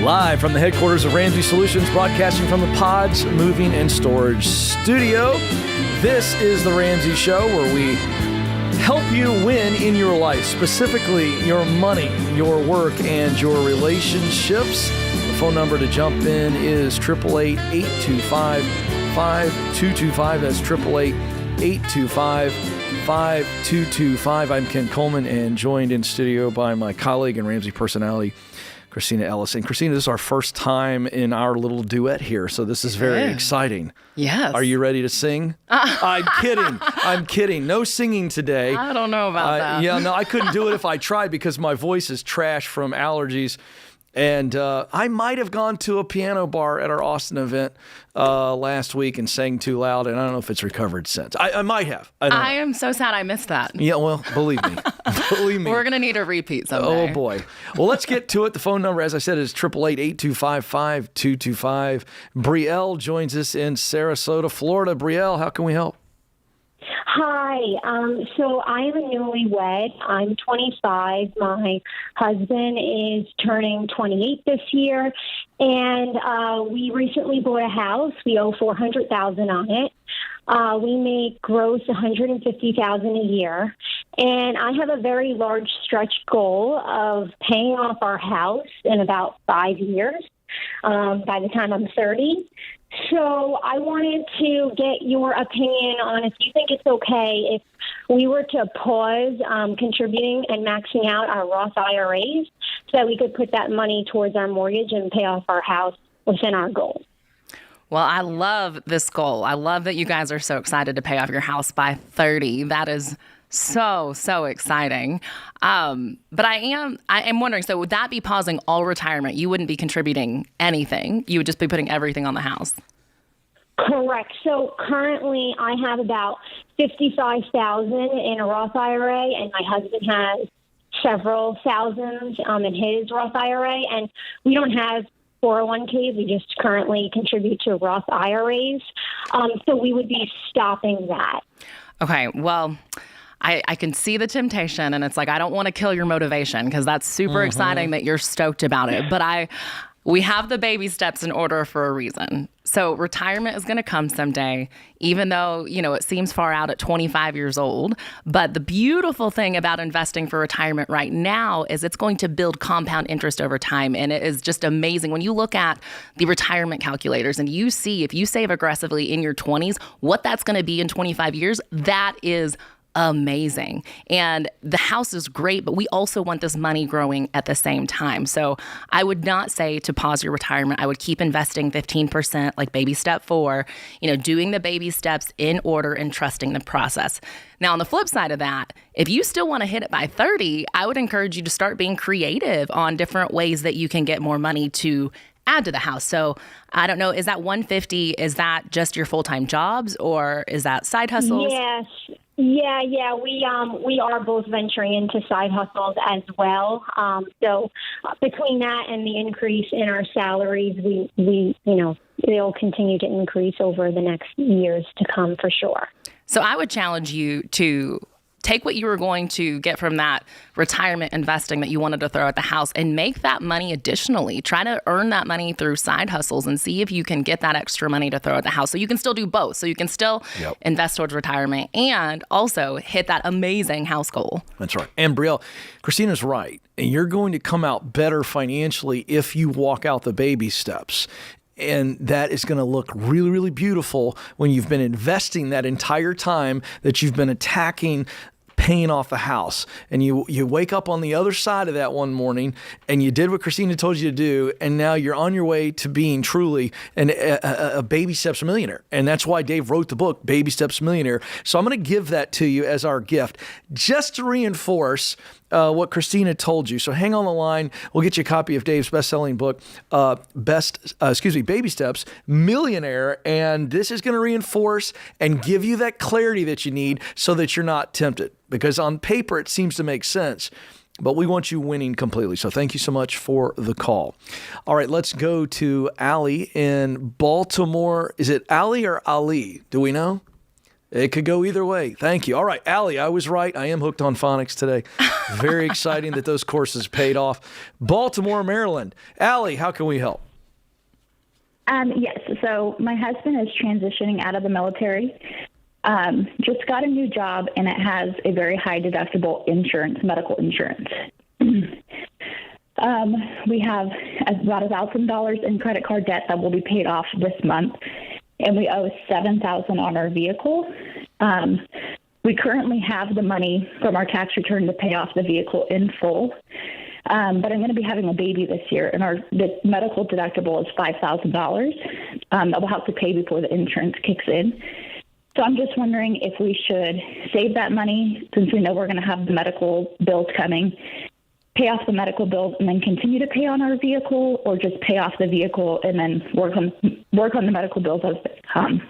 Live from the headquarters of Ramsey Solutions, broadcasting from the Pods Moving and Storage Studio. This is the Ramsey Show, where we help you win in your life, specifically your money, your work, and your relationships. The phone number to jump in is 888-825-5225. That's 888-825-5225. I'm Ken Coleman, and joined in studio by my colleague and Ramsey personality, Christina Ellis. And Christina, this is our first time in our little duet here, so this is very exciting. Yes. Are you ready to sing? I'm kidding. I'm kidding. No singing today. I don't know about that. Yeah, no, I couldn't do it if I tried because my voice is trash from allergies. And I might have gone to a piano bar at our Austin event last week and sang too loud, and I don't know if it's recovered since. I might have. I am so sad I missed that. Yeah, well, believe me. Believe me. We're going to need a repeat someday. Oh, boy. Well, let's get to it. The phone number, as I said, is 888-825-5225. Brielle joins us in Sarasota, Florida. Brielle, how can we help? Hi. So I am a newlywed. I'm 25. My husband is turning 28 this year. And we recently bought a house. We owe $400,000 on it. We make gross $150,000 a year. And I have a very large stretch goal of paying off our house in about 5 years, by the time I'm 30. So I wanted to get your opinion on if you think it's okay if we were to pause contributing and maxing out our Roth IRAs so that we could put that money towards our mortgage and pay off our house within our goal. Well, I love this goal. I love that you guys are so excited to pay off your house by 30. That is so exciting. But I am wondering, so would that be pausing all retirement? You wouldn't be contributing anything. You would just be putting everything on the house. Correct. So currently I have about $55,000 in a Roth IRA, and my husband has several thousands in his Roth IRA, and we don't have 401ks. We just currently contribute to Roth IRAs. So we would be stopping that. Okay. Well, I can see the temptation, and it's like, I don't want to kill your motivation because that's super exciting that you're stoked about it. But we have the baby steps in order for a reason. So retirement is going to come someday, even though, it seems far out at 25 years old. But the beautiful thing about investing for retirement right now is it's going to build compound interest over time. And it is just amazing. When you look at the retirement calculators and you see if you save aggressively in your 20s, what that's going to be in 25 years, that is amazing. And the house is great, but we also want this money growing at the same time. So I would not say to pause your retirement. I would keep investing 15%, like baby step 4, doing the baby steps in order and trusting the process. Now, on the flip side of that, if you still want to hit it by 30, I would encourage you to start being creative on different ways that you can get more money to add to the house. So I don't know, is that 150, is that just your full-time jobs or is that side hustles? Yes. Yeah. We are both venturing into side hustles as well. So between that and the increase in our salaries, we it'll continue to increase over the next years to come for sure. So I would challenge you to take what you were going to get from that retirement investing that you wanted to throw at the house and make that money additionally. Try to earn that money through side hustles and see if you can get that extra money to throw at the house. So you can still do both. So you can still invest towards retirement and also hit that amazing house goal. That's right. And Brielle, Christina's right. And you're going to come out better financially if you walk out the baby steps. And that is going to look really, really beautiful when you've been investing that entire time that you've been attacking paying off the house. And you wake up on the other side of that one morning and you did what Christina told you to do. And now you're on your way to being truly a Baby Steps millionaire. And that's why Dave wrote the book, Baby Steps Millionaire. So I'm going to give that to you as our gift just to reinforce what Christina told you. So hang on the line. We'll get you a copy of Dave's best-selling book, Baby Steps Millionaire. And this is going to reinforce and give you that clarity that you need so that you're not tempted. Because on paper, it seems to make sense, but we want you winning completely. So thank you so much for the call. All right, let's go to Allie in Baltimore. Is it Allie or Ali? Do we know? It could go either way. Thank you. All right, Allie, I was right. I am hooked on phonics today. Very exciting that those courses paid off. Baltimore, Maryland. Allie, how can we help? Yes. So my husband is transitioning out of the military. Just got a new job, and it has a very high deductible insurance, medical insurance. We have about $1,000 in credit card debt that will be paid off this month, and we owe $7,000 on our vehicle. We currently have the money from our tax return to pay off the vehicle in full. But I'm going to be having a baby this year, and the medical deductible is $5,000 that we'll have to pay before the insurance kicks in. So I'm just wondering if we should save that money, since we know we're going to have the medical bills coming, pay off the medical bills and then continue to pay on our vehicle, or just pay off the vehicle and then work on the medical bills as they come.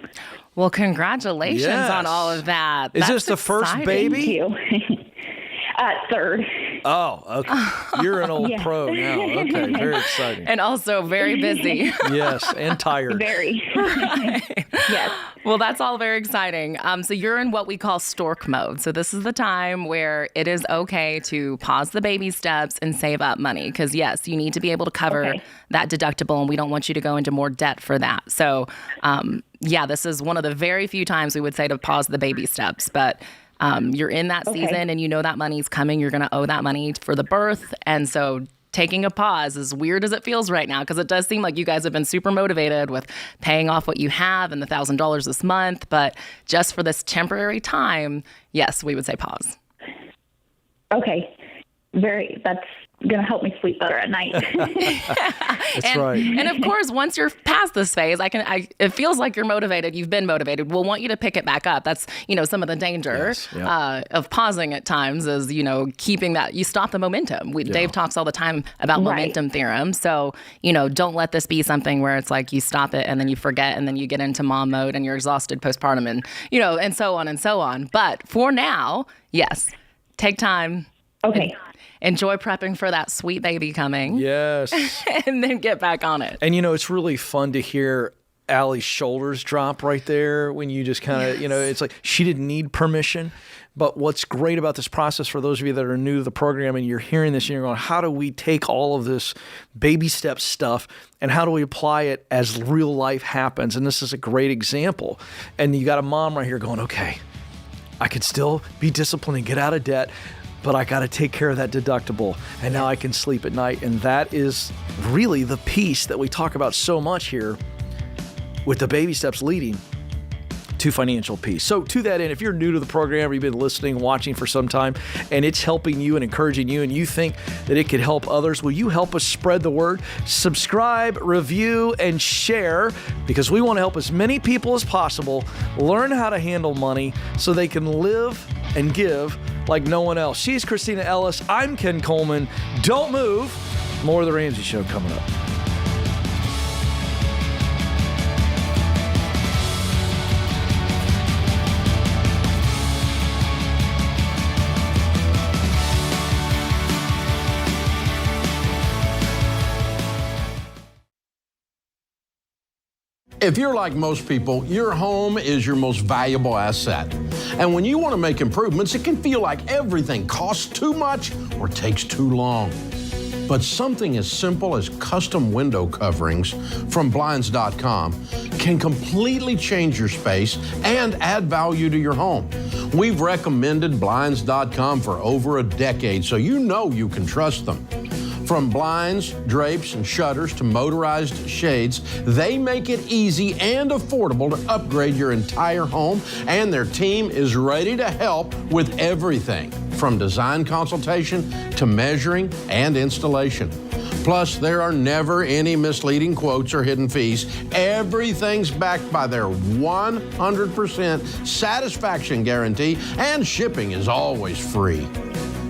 Well, congratulations on all of that. Is this the first baby? Thank you. Third. Oh, okay. You're an old pro now. Okay, very exciting. And also very busy. Yes, and tired. Very. Right. Yes. Well, that's all very exciting. So you're in what we call stork mode. So this is the time where it is okay to pause the baby steps and save up money. Because, yes, you need to be able to cover that deductible, and we don't want you to go into more debt for that. So, this is one of the very few times we would say to pause the baby steps. But you're in that season, and you know that money's coming. You're going to owe that money for the birth. And so taking a pause, as weird as it feels right now, because it does seem like you guys have been super motivated with paying off what you have and the $1,000 this month. But just for this temporary time, yes, we would say pause. Okay. That's going to help me sleep better at night. That's right. And of course, once you're past this phase, it feels like you're motivated. You've been motivated. We'll want you to pick it back up. That's, some of the danger of pausing at times is, keeping that, you stop the momentum. Dave talks all the time about momentum theorem. So, don't let this be something where it's like you stop it and then you forget and then you get into mom mode and you're exhausted postpartum and, and so on and so on. But for now, yes, take time. Okay. Enjoy prepping for that sweet baby coming. Yes. And then get back on it. And, it's really fun to hear Allie's shoulders drop right there when you just kind of, it's like she didn't need permission. But what's great about this process, for those of you that are new to the program and you're hearing this and you're going, how do we take all of this baby step stuff and how do we apply it as real life happens? And this is a great example. And you got a mom right here going, okay, I could still be disciplined and get out of debt, but I got to take care of that deductible, and now I can sleep at night. And that is really the piece that we talk about so much here with the baby steps leading to financial peace. So to that end, if you're new to the program or you've been listening, watching for some time, and it's helping you and encouraging you, and you think that it could help others, will you help us spread the word? Subscribe, review, and share, because we want to help as many people as possible learn how to handle money so they can live and give like no one else. She's Christina Ellis. I'm Ken Coleman. Don't move. More of The Ramsey Show coming up. If you're like most people, your home is your most valuable asset. And when you want to make improvements, it can feel like everything costs too much or takes too long. But something as simple as custom window coverings from Blinds.com can completely change your space and add value to your home. We've recommended Blinds.com for over a decade, so you know you can trust them. From blinds, drapes, and shutters to motorized shades, they make it easy and affordable to upgrade your entire home, and their team is ready to help with everything from design consultation to measuring and installation. Plus, there are never any misleading quotes or hidden fees. Everything's backed by their 100% satisfaction guarantee, and shipping is always free.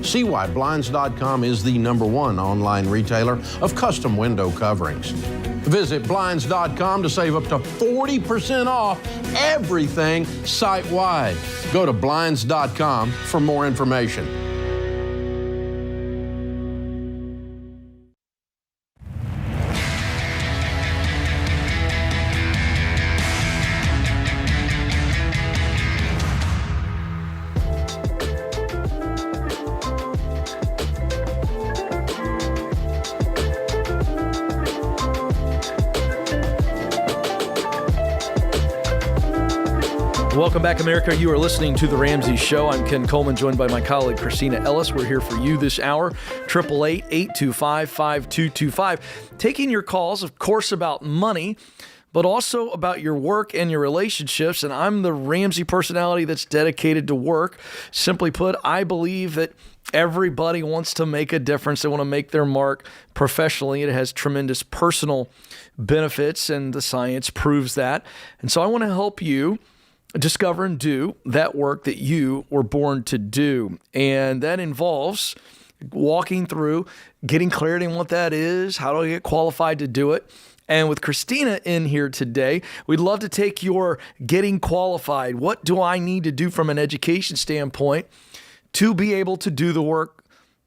See why Blinds.com is the #1 online retailer of custom window coverings. Visit Blinds.com to save up to 40% off everything site-wide. Go to Blinds.com for more information. Welcome back, America. You are listening to The Ramsey Show. I'm Ken Coleman, joined by my colleague, Christina Ellis. We're here for you this hour, 888-825-5225. Taking your calls, of course, about money, but also about your work and your relationships. And I'm the Ramsey personality that's dedicated to work. Simply put, I believe that everybody wants to make a difference. They want to make their mark professionally. It has tremendous personal benefits, and the science proves that. And so I want to help you discover and do that work that you were born to do. And that involves walking through, getting clarity on what that is, how do I get qualified to do it. And with Christina in here today, we'd love to take your getting qualified. What do I need to do from an education standpoint to be able to do the work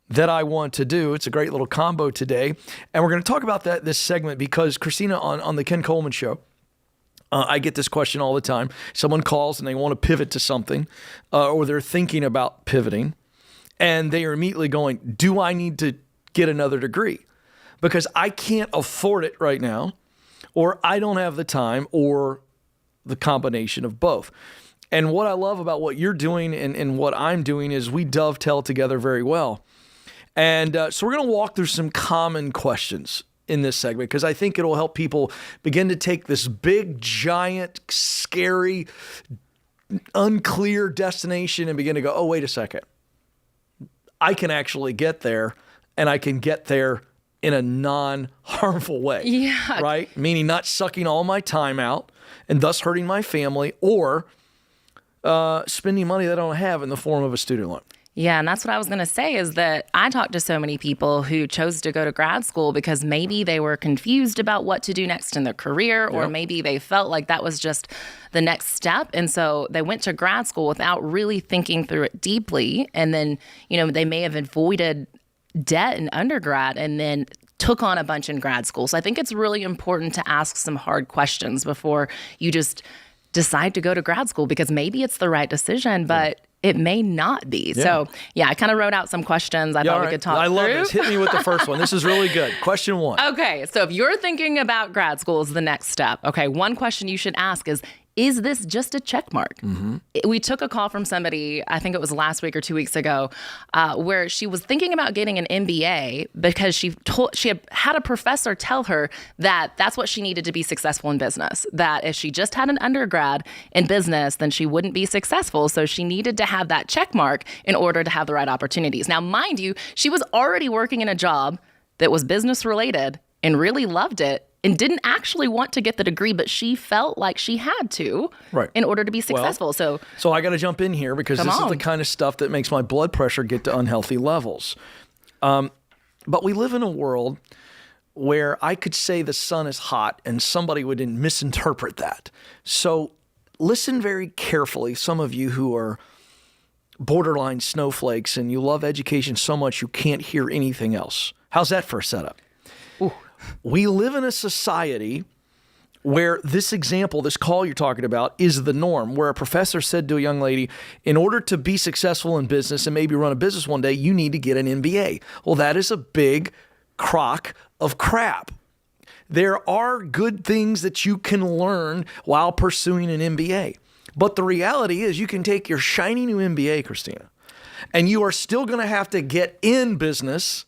that I want to do? It's a great little combo today. And we're going to talk about that this segment because Christina, on the Ken Coleman Show, I get this question all the time. Someone calls and they want to pivot to something, or they're thinking about pivoting, and they are immediately going, do I need to get another degree? Because I can't afford it right now, or I don't have the time, or the combination of both. And what I love about what you're doing and what I'm doing is we dovetail together very well. And so we're going to walk through some common questions in this segment, because I think it'll help people begin to take this big, giant, scary, unclear destination and begin to go, oh, wait a second. I can actually get there, and I can get there in a non-harmful way. Yeah. Right? Meaning not sucking all my time out and thus hurting my family, or spending money that I don't have in the form of a student loan. Yeah, and that's what I was going to say is that I talked to so many people who chose to go to grad school because maybe they were confused about what to do next in their career, or maybe they felt like that was just the next step. And so they went to grad school without really thinking through it deeply. And then, they may have avoided debt in undergrad and then took on a bunch in grad school. So I think it's really important to ask some hard questions before you just decide to go to grad school, because maybe it's the right decision, but it may not be. Yeah. So, I kind of wrote out some questions I thought we could talk through. I love this. Hit me with the first one. This is really good. Question 1. Okay, so if you're thinking about grad school as the next step, one question you should ask is this just a check mark? Mm-hmm. We took a call from somebody, I think it was last week or 2 weeks ago, where she was thinking about getting an MBA because she had a professor tell her that that's what she needed to be successful in business, that if she just had an undergrad in business, then she wouldn't be successful. So she needed to have that check mark in order to have the right opportunities. Now, mind you, she was already working in a job that was business related and really loved it, and didn't actually want to get the degree, but she felt like she had to in order to be successful. So I got to jump in here because this is the kind of stuff that makes my blood pressure get to unhealthy levels. But we live in a world where I could say the sun is hot and somebody would misinterpret that. So listen very carefully, some of you who are borderline snowflakes and you love education so much you can't hear anything else. How's that for a setup? Ooh. We live in a society where this example, this call you're talking about, is the norm, where a professor said to a young lady, in order to be successful in business and maybe run a business one day, you need to get an MBA. Well, that is a big crock of crap. There are good things that you can learn while pursuing an MBA. But the reality is you can take your shiny new MBA, Christina, and you are still going to have to get in business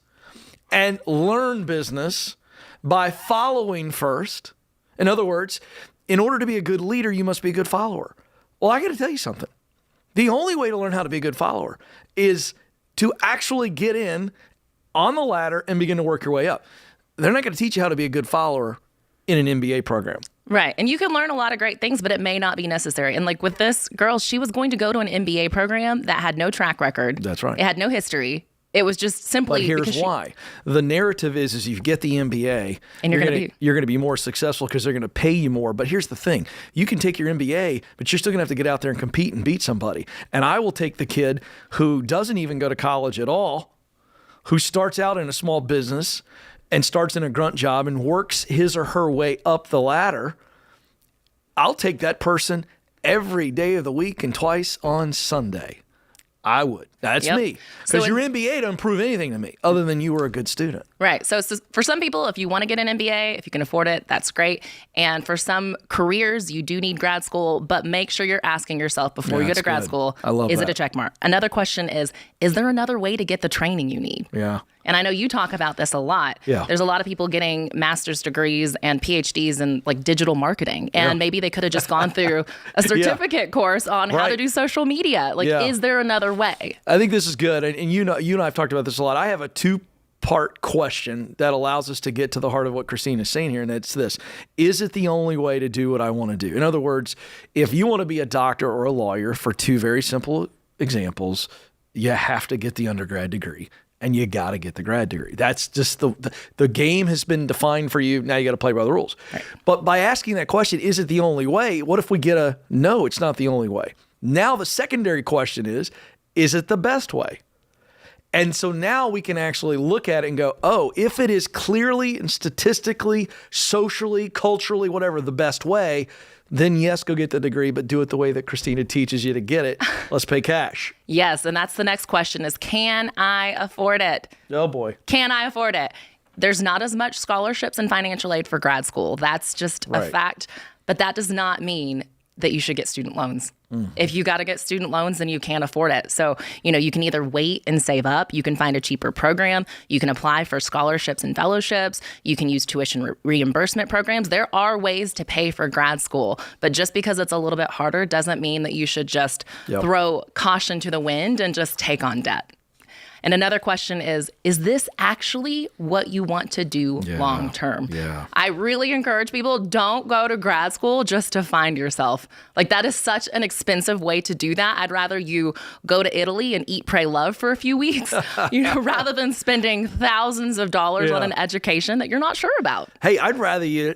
and learn business by following first. In other words, in order to be a good leader, you must be a good follower. Well, I got to tell you something. The only way to learn how to be a good follower is to actually get in on the ladder and begin to work your way up. They're not going to teach you how to be a good follower in an MBA program. Right. And you can learn a lot of great things, but it may not be necessary. And like with this girl, she was going to go to an MBA program that had no track record. That's right. It had no history. It was just simply. But here's why. The narrative is you get the MBA and you're going to be more successful because they're going to pay you more. But here's the thing. You can take your MBA, but you're still going to have to get out there and compete and beat somebody. And I will take the kid who doesn't even go to college at all, who starts out in a small business and starts in a grunt job and works his or her way up the ladder. I'll take that person every day of the week and twice on Sunday. I would. That's Yep. me. So Because your MBA doesn't prove anything to me other than you were a good student. Right. So for some people, if you want to get an MBA, if you can afford it, that's great. And for some careers, you do need grad school, but make sure you're asking yourself before you go that's to grad good. school, I love is it that. a check mark? Another question is there another way to get the training you need? Yeah. And I know you talk about this a lot. Yeah. There's a lot of people getting master's degrees and PhDs in like digital marketing. And maybe they could have just gone through a certificate course on how to Right. do social media. Like, Yeah. is there another way? I think this is good. And you and I have talked about this a lot. I have a two-part question that allows us to get to the heart of what Christine is saying here, and it's this. Is it the only way to do what I want to do? In other words, if you want to be a doctor or a lawyer, for two very simple examples, you have to get the undergrad degree. And you got to get the grad degree. That's just the game has been defined for you. Now you got to play by the rules. Right. But by asking that question, is it the only way? What if we get a no, it's not the only way? Now the secondary question is it the best way? And so now we can actually look at it and go, oh, if it is clearly and statistically, socially, culturally, whatever, the best way, then yes, go get the degree, but do it the way that Christina teaches you to get it. Let's pay cash. Yes. And that's the next question is, can I afford it? Oh, boy. Can I afford it? There's not as much scholarships and financial aid for grad school. That's just a fact. But that does not mean that you should get student loans. If you got to get student loans, then you can't afford it. So, you can either wait and save up. You can find a cheaper program. You can apply for scholarships and fellowships. You can use tuition reimbursement programs. There are ways to pay for grad school, but just because it's a little bit harder doesn't mean that you should just throw caution to the wind and just take on debt. And another question is this actually what you want to do long term? Yeah. I really encourage people, don't go to grad school just to find yourself. Like, that is such an expensive way to do that. I'd rather you go to Italy and eat, pray, love for a few weeks, rather than spending thousands of dollars on an education that you're not sure about. Hey, I'd rather you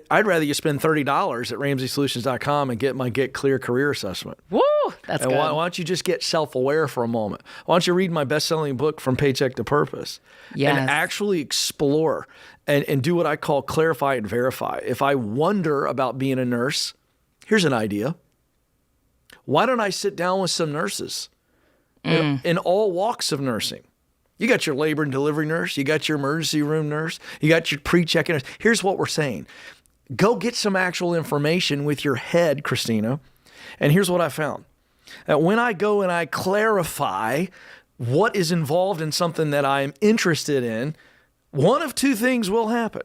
spend $30 at RamseySolutions.com and get my Get Clear career assessment. Woo, that's And good. why don't you just get self-aware for a moment? Why don't you read my best-selling book, From Paycheck to Purpose, Yes. and actually explore and do what I call clarify and verify. If I wonder about being a nurse, here's an idea. Why don't I sit down with some nurses in all walks of nursing? You got your labor and delivery nurse. You got your emergency room nurse. You got your pre-check nurse. Here's what we're saying. Go get some actual information with your head, Christina. And here's what I found. That when I go and I clarify what is involved in something that I'm interested in, one of two things will happen.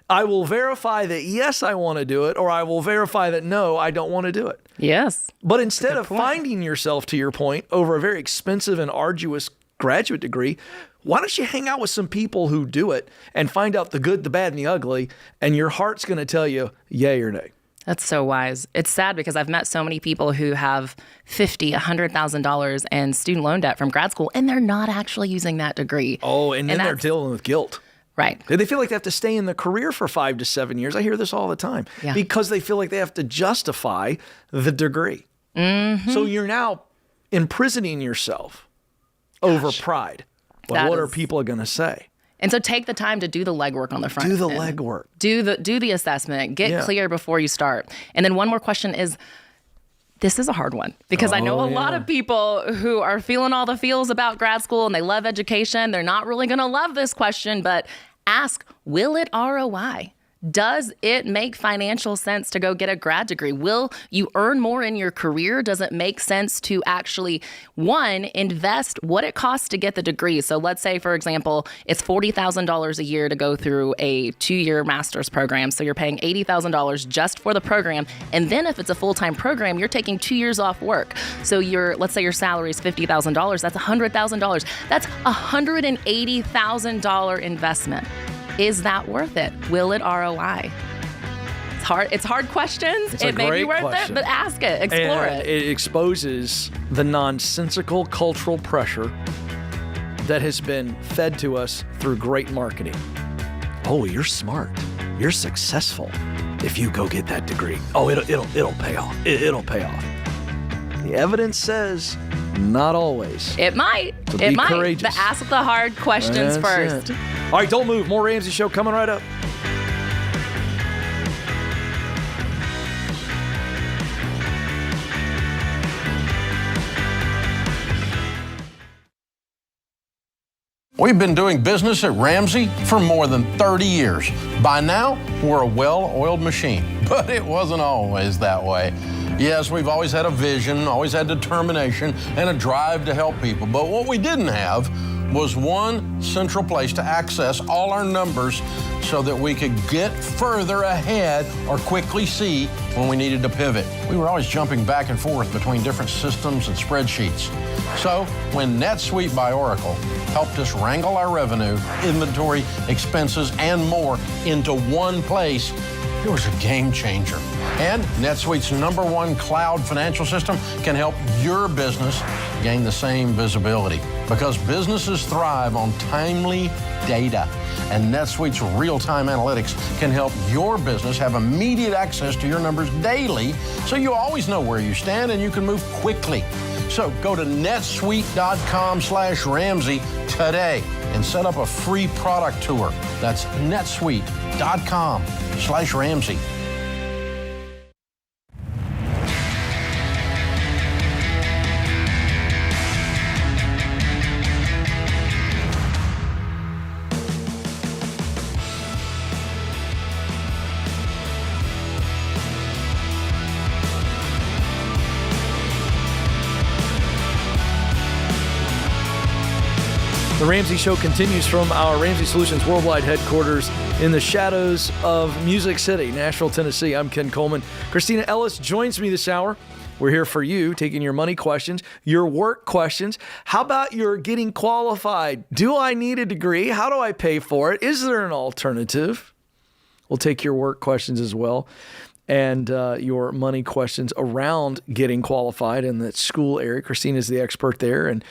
I will verify that, yes, I want to do it, or I will verify that, no, I don't want to do it. Yes. But instead of finding yourself, to your point, over a very expensive and arduous graduate degree, why don't you hang out with some people who do it and find out the good, the bad, and the ugly, and your heart's going to tell you yay or nay. That's so wise. It's sad because I've met so many people who have $50,000, $100,000 in student loan debt from grad school, and they're not actually using that degree. Oh, and then they're that's dealing with guilt. Right. They feel like they have to stay in the career for 5 to 7 years. I hear this all the time because they feel like they have to justify the degree. Mm-hmm. So you're now imprisoning yourself over pride. Well, what are people going to say? And so take the time to do the legwork on the front end. Do the legwork. Do the assessment. Get clear before you start. And then one more question is, this is a hard one because I know a lot of people who are feeling all the feels about grad school and they love education. They're not really going to love this question, but ask, will it ROI? Does it make financial sense to go get a grad degree? Will you earn more in your career? Does it make sense to actually, one, invest what it costs to get the degree? So let's say, for example, it's $40,000 a year to go through a 2-year master's program. So you're paying $80,000 just for the program. And then if it's a full-time program, you're taking 2 years off work. So let's say your salary is $50,000. That's $100,000. That's $180,000 investment. Is that worth it? Will it ROI? It's hard questions. It may be worth it, but ask it, explore it. It exposes the nonsensical cultural pressure that has been fed to us through great marketing. Oh, you're smart. You're successful if you go get that degree. Oh, it'll pay off. It'll pay off. The evidence says not always. It might. So it be might. courageous. But ask the hard questions That's first. it. All right, don't move. More Ramsey Show coming right up. We've been doing business at Ramsey for more than 30 years. By now, we're a well-oiled machine, but it wasn't always that way. Yes, we've always had a vision, always had determination, and a drive to help people. But what we didn't have was one central place to access all our numbers so that we could get further ahead or quickly see when we needed to pivot. We were always jumping back and forth between different systems and spreadsheets. So when NetSuite by Oracle helped us wrangle our revenue, inventory, expenses, and more into one place, it was a game changer. And NetSuite's #1 cloud financial system can help your business gain the same visibility, because businesses thrive on timely data. And NetSuite's real-time analytics can help your business have immediate access to your numbers daily, so you always know where you stand and you can move quickly. So go to netsuite.com/Ramsey today and set up a free product tour. That's netsuite.com/Ramsey. The Ramsey Show continues from our Ramsey Solutions Worldwide headquarters in the shadows of Music City, Nashville, Tennessee. I'm Ken Coleman. Christina Ellis joins me this hour. We're here for you, taking your money questions, your work questions. How about your getting qualified? Do I need a degree? How do I pay for it? Is there an alternative? We'll take your work questions as well, and your money questions around getting qualified in the school area. Christina's the expert there, and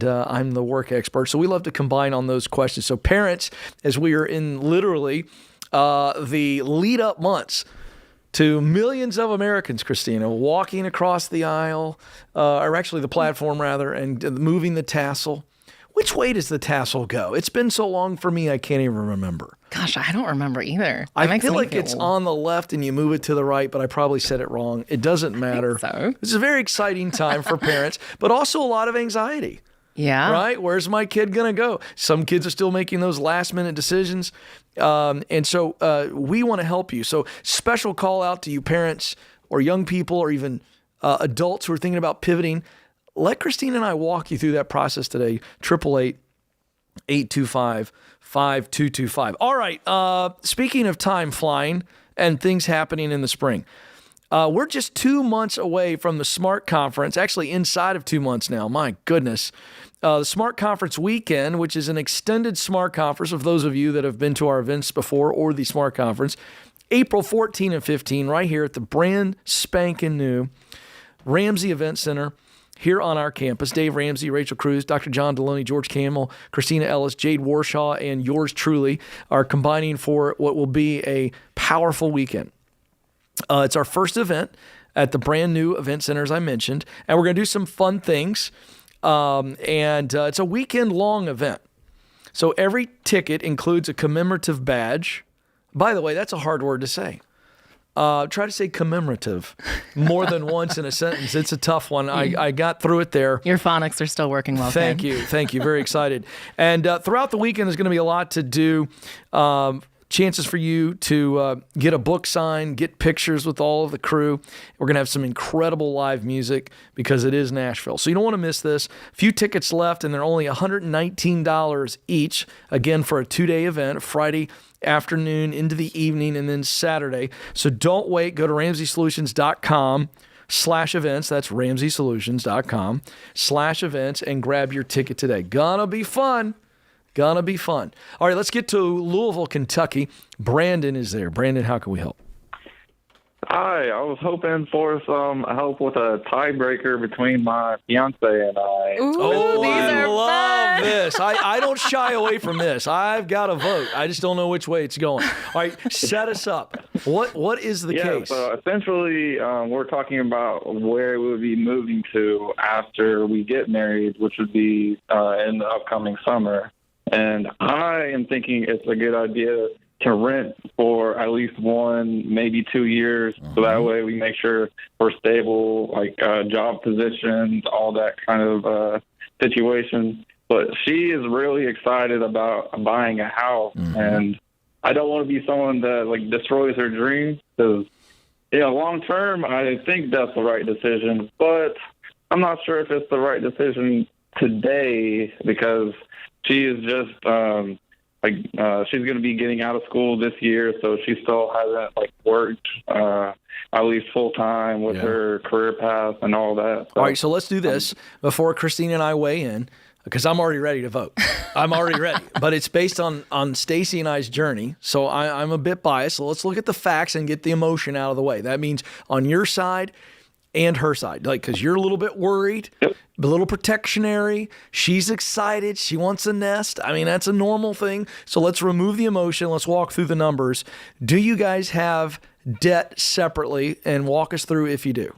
I'm the work expert. So we love to combine on those questions. So parents, as we are in literally the lead-up months to millions of Americans, Christina, walking across the aisle, or actually the platform rather, and moving the tassel. Which way does the tassel go? It's been so long for me, I can't even remember. Gosh, I don't remember either. I feel like it's on the left and you move it to the right, but I probably said it wrong. It doesn't matter. So. This is a very exciting time for parents, but also a lot of anxiety. Yeah. Right? Where's my kid going to go? Some kids are still making those last minute decisions. And so we want to help you. So special call out to you parents or young people or even adults who are thinking about pivoting. Let Christine and I walk you through that process today. 888-825-5225. All right. Speaking of time flying and things happening in the spring, we're just 2 months away from the SMART Conference, actually inside of 2 months now. My goodness. The SMART Conference weekend, which is an extended SMART Conference of those of you that have been to our events before or the SMART Conference, April 14 and 15, right here at the brand spanking new Ramsey Event Center here on our campus. Dave Ramsey, Rachel Cruz, Dr. John Deloney, George Campbell, Christina Ellis, Jade Warshaw, and yours truly are combining for what will be a powerful weekend. It's our first event at the brand new event center, as I mentioned, and we're going to do some fun things. It's a weekend-long event. So every ticket includes a commemorative badge. By the way, that's a hard word to say. Try to say commemorative more than once in a sentence. It's a tough one. I got through it there. Your phonics are still working well. Thank you. Very excited. And throughout the weekend, there's going to be a lot to do. Chances for you to get a book signed, get pictures with all of the crew. We're going to have some incredible live music because it is Nashville. So you don't want to miss this. A few tickets left, and they're only $119 each, again, for a 2-day event, Friday afternoon into the evening and then Saturday. So don't wait. Go to RamseySolutions.com/events. That's RamseySolutions.com/events and grab your ticket today. Gonna be fun. All right, let's get to Louisville, Kentucky. Brandon is there. Brandon, how can we help? Hi, I was hoping for some help with a tiebreaker between my fiance and I. Ooh, I love this. I don't shy away from this. I've got a vote. I just don't know which way it's going. All right, set us up. What is the case? So essentially, we're talking about where we would be moving to after we get married, which would be in the upcoming summer. And I am thinking it's a good idea to rent for at least 1, maybe 2 years. So that way we make sure we're stable, like job positions, all that kind of situation. but she is really excited about buying a house, and I don't want to be someone that like destroys her dreams because, long term, I think that's the right decision, but I'm not sure if it's the right decision today because she is just she's going to be getting out of school this year, so she still hasn't worked at least full time with her career path and all that. So, all right, so let's do this before Christine and I weigh in, because I'm already ready to vote. I'm already ready, but it's based on Stacy and I's journey, so I'm a bit biased. So let's look at the facts and get the emotion out of the way. That means on your side and her side, because you're a little bit worried, a little protectionary. She's excited. She wants a nest. I mean, that's a normal thing. So let's remove the emotion. Let's walk through the numbers. Do you guys have debt separately? And walk us through if you do.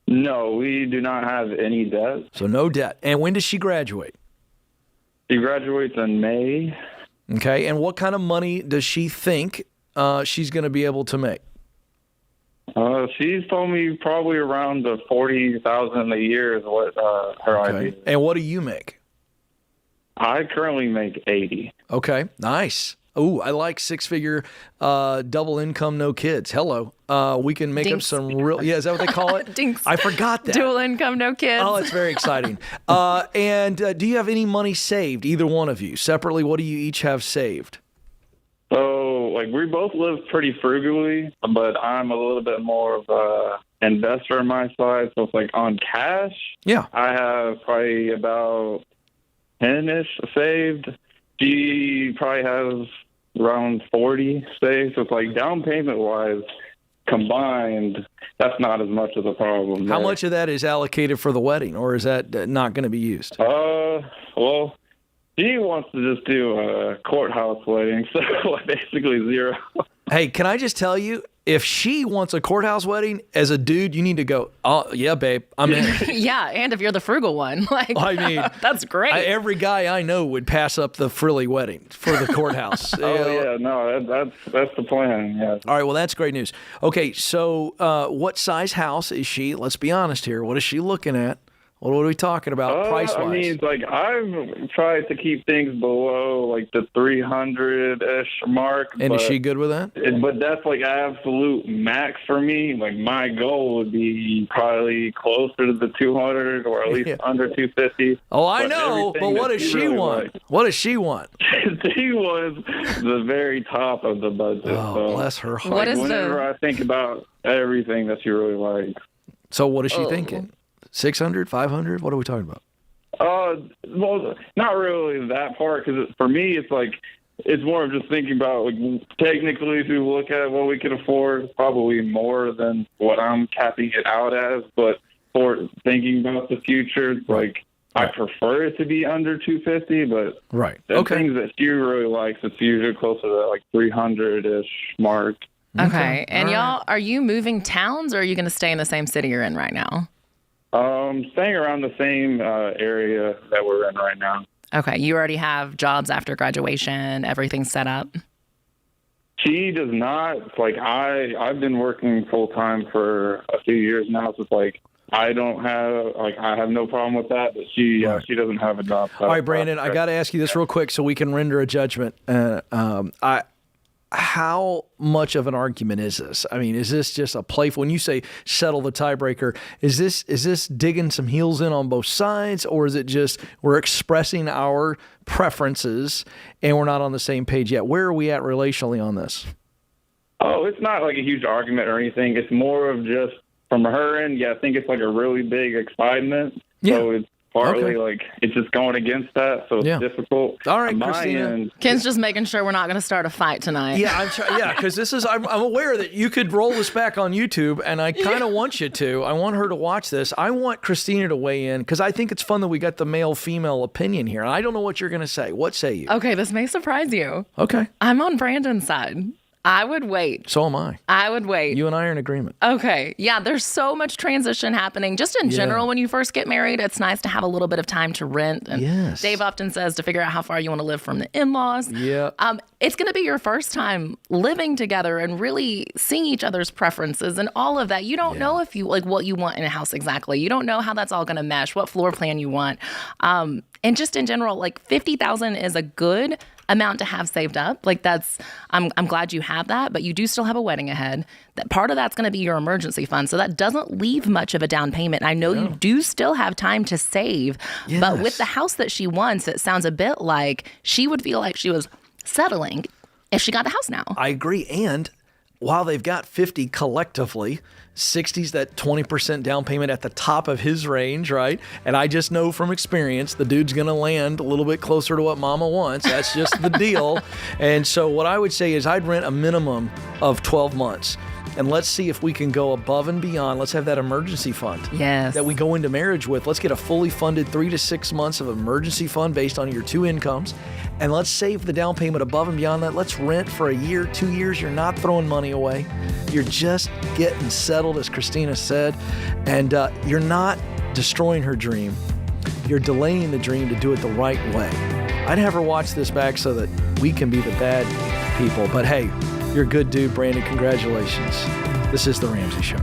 No, we do not have any debt. So no debt. And when does she graduate? She graduates in May. Okay. And what kind of money does she think she's going to be able to make? She's told me probably around the $40,000 a year is what her idea is. And what do you make? I currently make $80,000. Okay, nice. Oh, I like six-figure double income, no kids. Hello. We can make up some real... Yeah, is that what they call it? Dinks. I forgot that. Dual income, no kids. Oh, it's very exciting. And do you have any money saved, either one of you? Separately, what do you each have saved? So, we both live pretty frugally, but I'm a little bit more of a investor on my side. So it's on cash. Yeah. I have probably about 10-ish saved. She probably has around 40 saved. So it's down payment wise combined, that's not as much of a problem. How much of that is allocated for the wedding, or is that not going to be used? Well, she wants to just do a courthouse wedding, so basically zero. Hey, can I just tell you, if she wants a courthouse wedding, as a dude, you need to go, oh, yeah, babe, I'm in. Yeah, and if you're the frugal one, I mean, that's great. Every guy I know would pass up the frilly wedding for the courthouse. That's the plan, yeah. All right, well, that's great news. Okay, so what size house is she? Let's be honest here. What is she looking at? What are we talking about price-wise? I mean, I've tried to keep things below the 300-ish mark. And is she good with that? But that's absolute max for me. My goal would be probably closer to the 200 or at least under 250. Oh, I know, but what does she want? What does she want? She was the very top of the budget. Oh, so, bless her heart. Whenever I think about everything that she really likes. So what is she thinking? 600, 500? What are we talking about? Well, not really that part, because for me, it's more of just thinking about, technically, if you look at what we can afford, it's probably more than what I'm capping it out as. But for thinking about the future, I prefer it to be under 250, but the things that she really likes, it's usually closer to 300-ish mark. Okay. And y'all, are you moving towns, or are you going to stay in the same city you're in right now? Staying around the same area that we're in right now. Okay. You already have jobs after graduation, everything set up? She does not. I've been working full time for a few years now, so I don't have I have no problem with that, but she doesn't have a job. All right, Brandon, I got to ask you this real quick so we can render a judgment. How much of an argument is this? I mean, is this just a playful? When you say settle the tiebreaker, is this digging some heels in on both sides, or is it just we're expressing our preferences and we're not on the same page yet? Where are we at relationally on this? Oh, it's not a huge argument or anything. It's more of just from her end. Yeah, I think it's a really big excitement. Yeah. So it's partly it's just going against that, so it's difficult. All right, Christina. Ken's just making sure we're not going to start a fight tonight. Yeah, because I'm aware that you could roll this back on YouTube, and I kind of want you to. I want her to watch this. I want Christina to weigh in, because I think it's fun that we got the male-female opinion here. And I don't know what you're going to say. What say you? Okay, this may surprise you. Okay. I'm on Brandon's side. I would wait. So am I. I would wait. You and I are in agreement. Okay. Yeah, there's so much transition happening. Just in general, when you first get married, it's nice to have a little bit of time to rent. And Yes. Dave often says to figure out how far you want to live from the in-laws. Yeah. It's going to be your first time living together and really seeing each other's preferences and all of that. You don't know if you like what you want in a house exactly. You don't know how that's all going to mesh, what floor plan you want. And just in general, like $50,000 is a good amount to have saved up. Like I'm glad you have that, but you do still have a wedding ahead. That part of that's going to be your emergency fund. So that doesn't leave much of a down payment. And I know you do still have time to save, but with the house that she wants, it sounds a bit like she would feel like she was settling if she got the house now. I agree. And while they've got 50 collectively, 60's that 20% down payment at the top of his range, right? And I just know from experience, the dude's going to land a little bit closer to what mama wants. That's just the deal. And so what I would say is I'd rent a minimum of 12 months. And let's see if we can go above and beyond. Let's have that emergency fund that we go into marriage with. Let's get a fully funded 3 to 6 months of emergency fund based on your two incomes. And let's save the down payment above and beyond that. Let's rent for a year, 2 years. You're not throwing money away. You're just getting settled, as Christina said. And you're not destroying her dream. You're delaying the dream to do it the right way. I'd have her watch this back so that we can be the bad people. But hey, you're a good dude, Brandon. Congratulations. This is The Ramsey Show.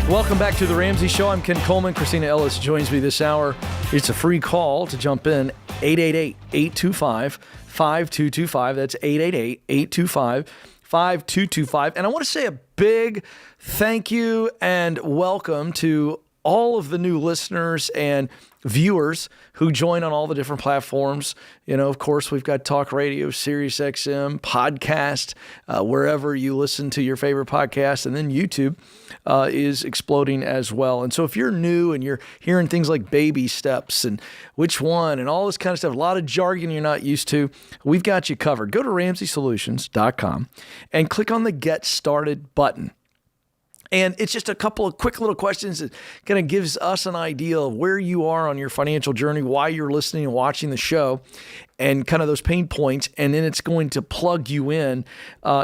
Welcome back to The Ramsey Show. I'm Ken Coleman. Christina Ellis joins me this hour. It's a free call to jump in. 888-825-5225. That's 888-825-5225. And I want to say a big thank you and welcome to all of the new listeners and viewers who join on all the different platforms. You know, of course, we've got Talk Radio, Sirius XM, podcast, wherever you listen to your favorite podcast, and then YouTube is exploding as well. And so if you're new and you're hearing things like baby steps and which one and all this kind of stuff, a lot of jargon you're not used to, we've got you covered. Go to RamseySolutions.com and click on the Get Started button. And it's just a couple of quick little questions that kind of gives us an idea of where you are on your financial journey, why you're listening and watching the show, and kind of those pain points. And then it's going to plug you in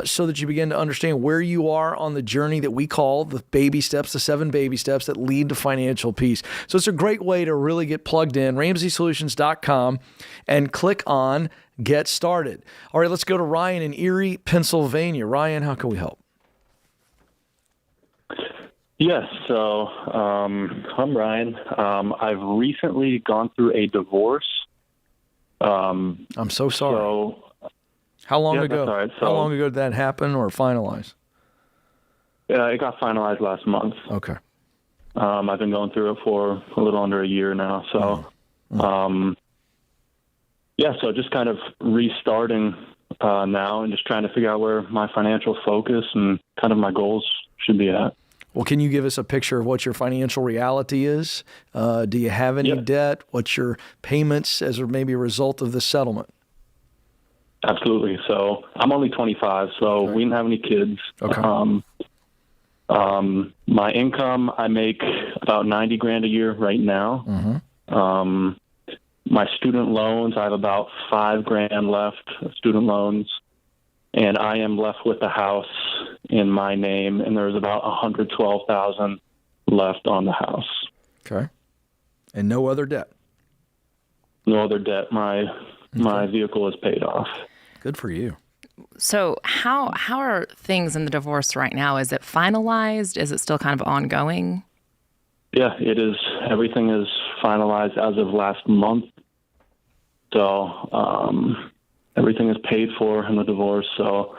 so that you begin to understand where you are on the journey that we call the baby steps, the 7 baby steps that lead to financial peace. So it's a great way to really get plugged in. RamseySolutions.com and click on Get Started. All right, let's go to Ryan in Erie, Pennsylvania. Ryan, how can we help? Yes, so I'm Ryan. I've recently gone through a divorce. I'm so sorry. So, how long yeah, ago? That's all right. So, how long ago did that happen or finalize? It got finalized last month. Okay. I've been going through it for a little under a year now. So, so just kind of restarting now and just trying to figure out where my financial focus and kind of my goals should be at. Well, can you give us a picture of what your financial reality is? Do you have any debt? What's your payments as maybe a result of the settlement? Absolutely. So I'm only 25, so we didn't have any kids. Okay. My income, I make about $90,000 a year right now. Mm-hmm. My student loans, I have about $5,000 left of student loans. And I am left with the house in my name, and there's about $112,000 left on the house. Okay. And no other debt? No other debt. My vehicle is paid off. Good for you. So how are things in the divorce right now? Is it finalized? Is it still kind of ongoing? Yeah, it is. Everything is finalized as of last month. So, everything is paid for in the divorce, so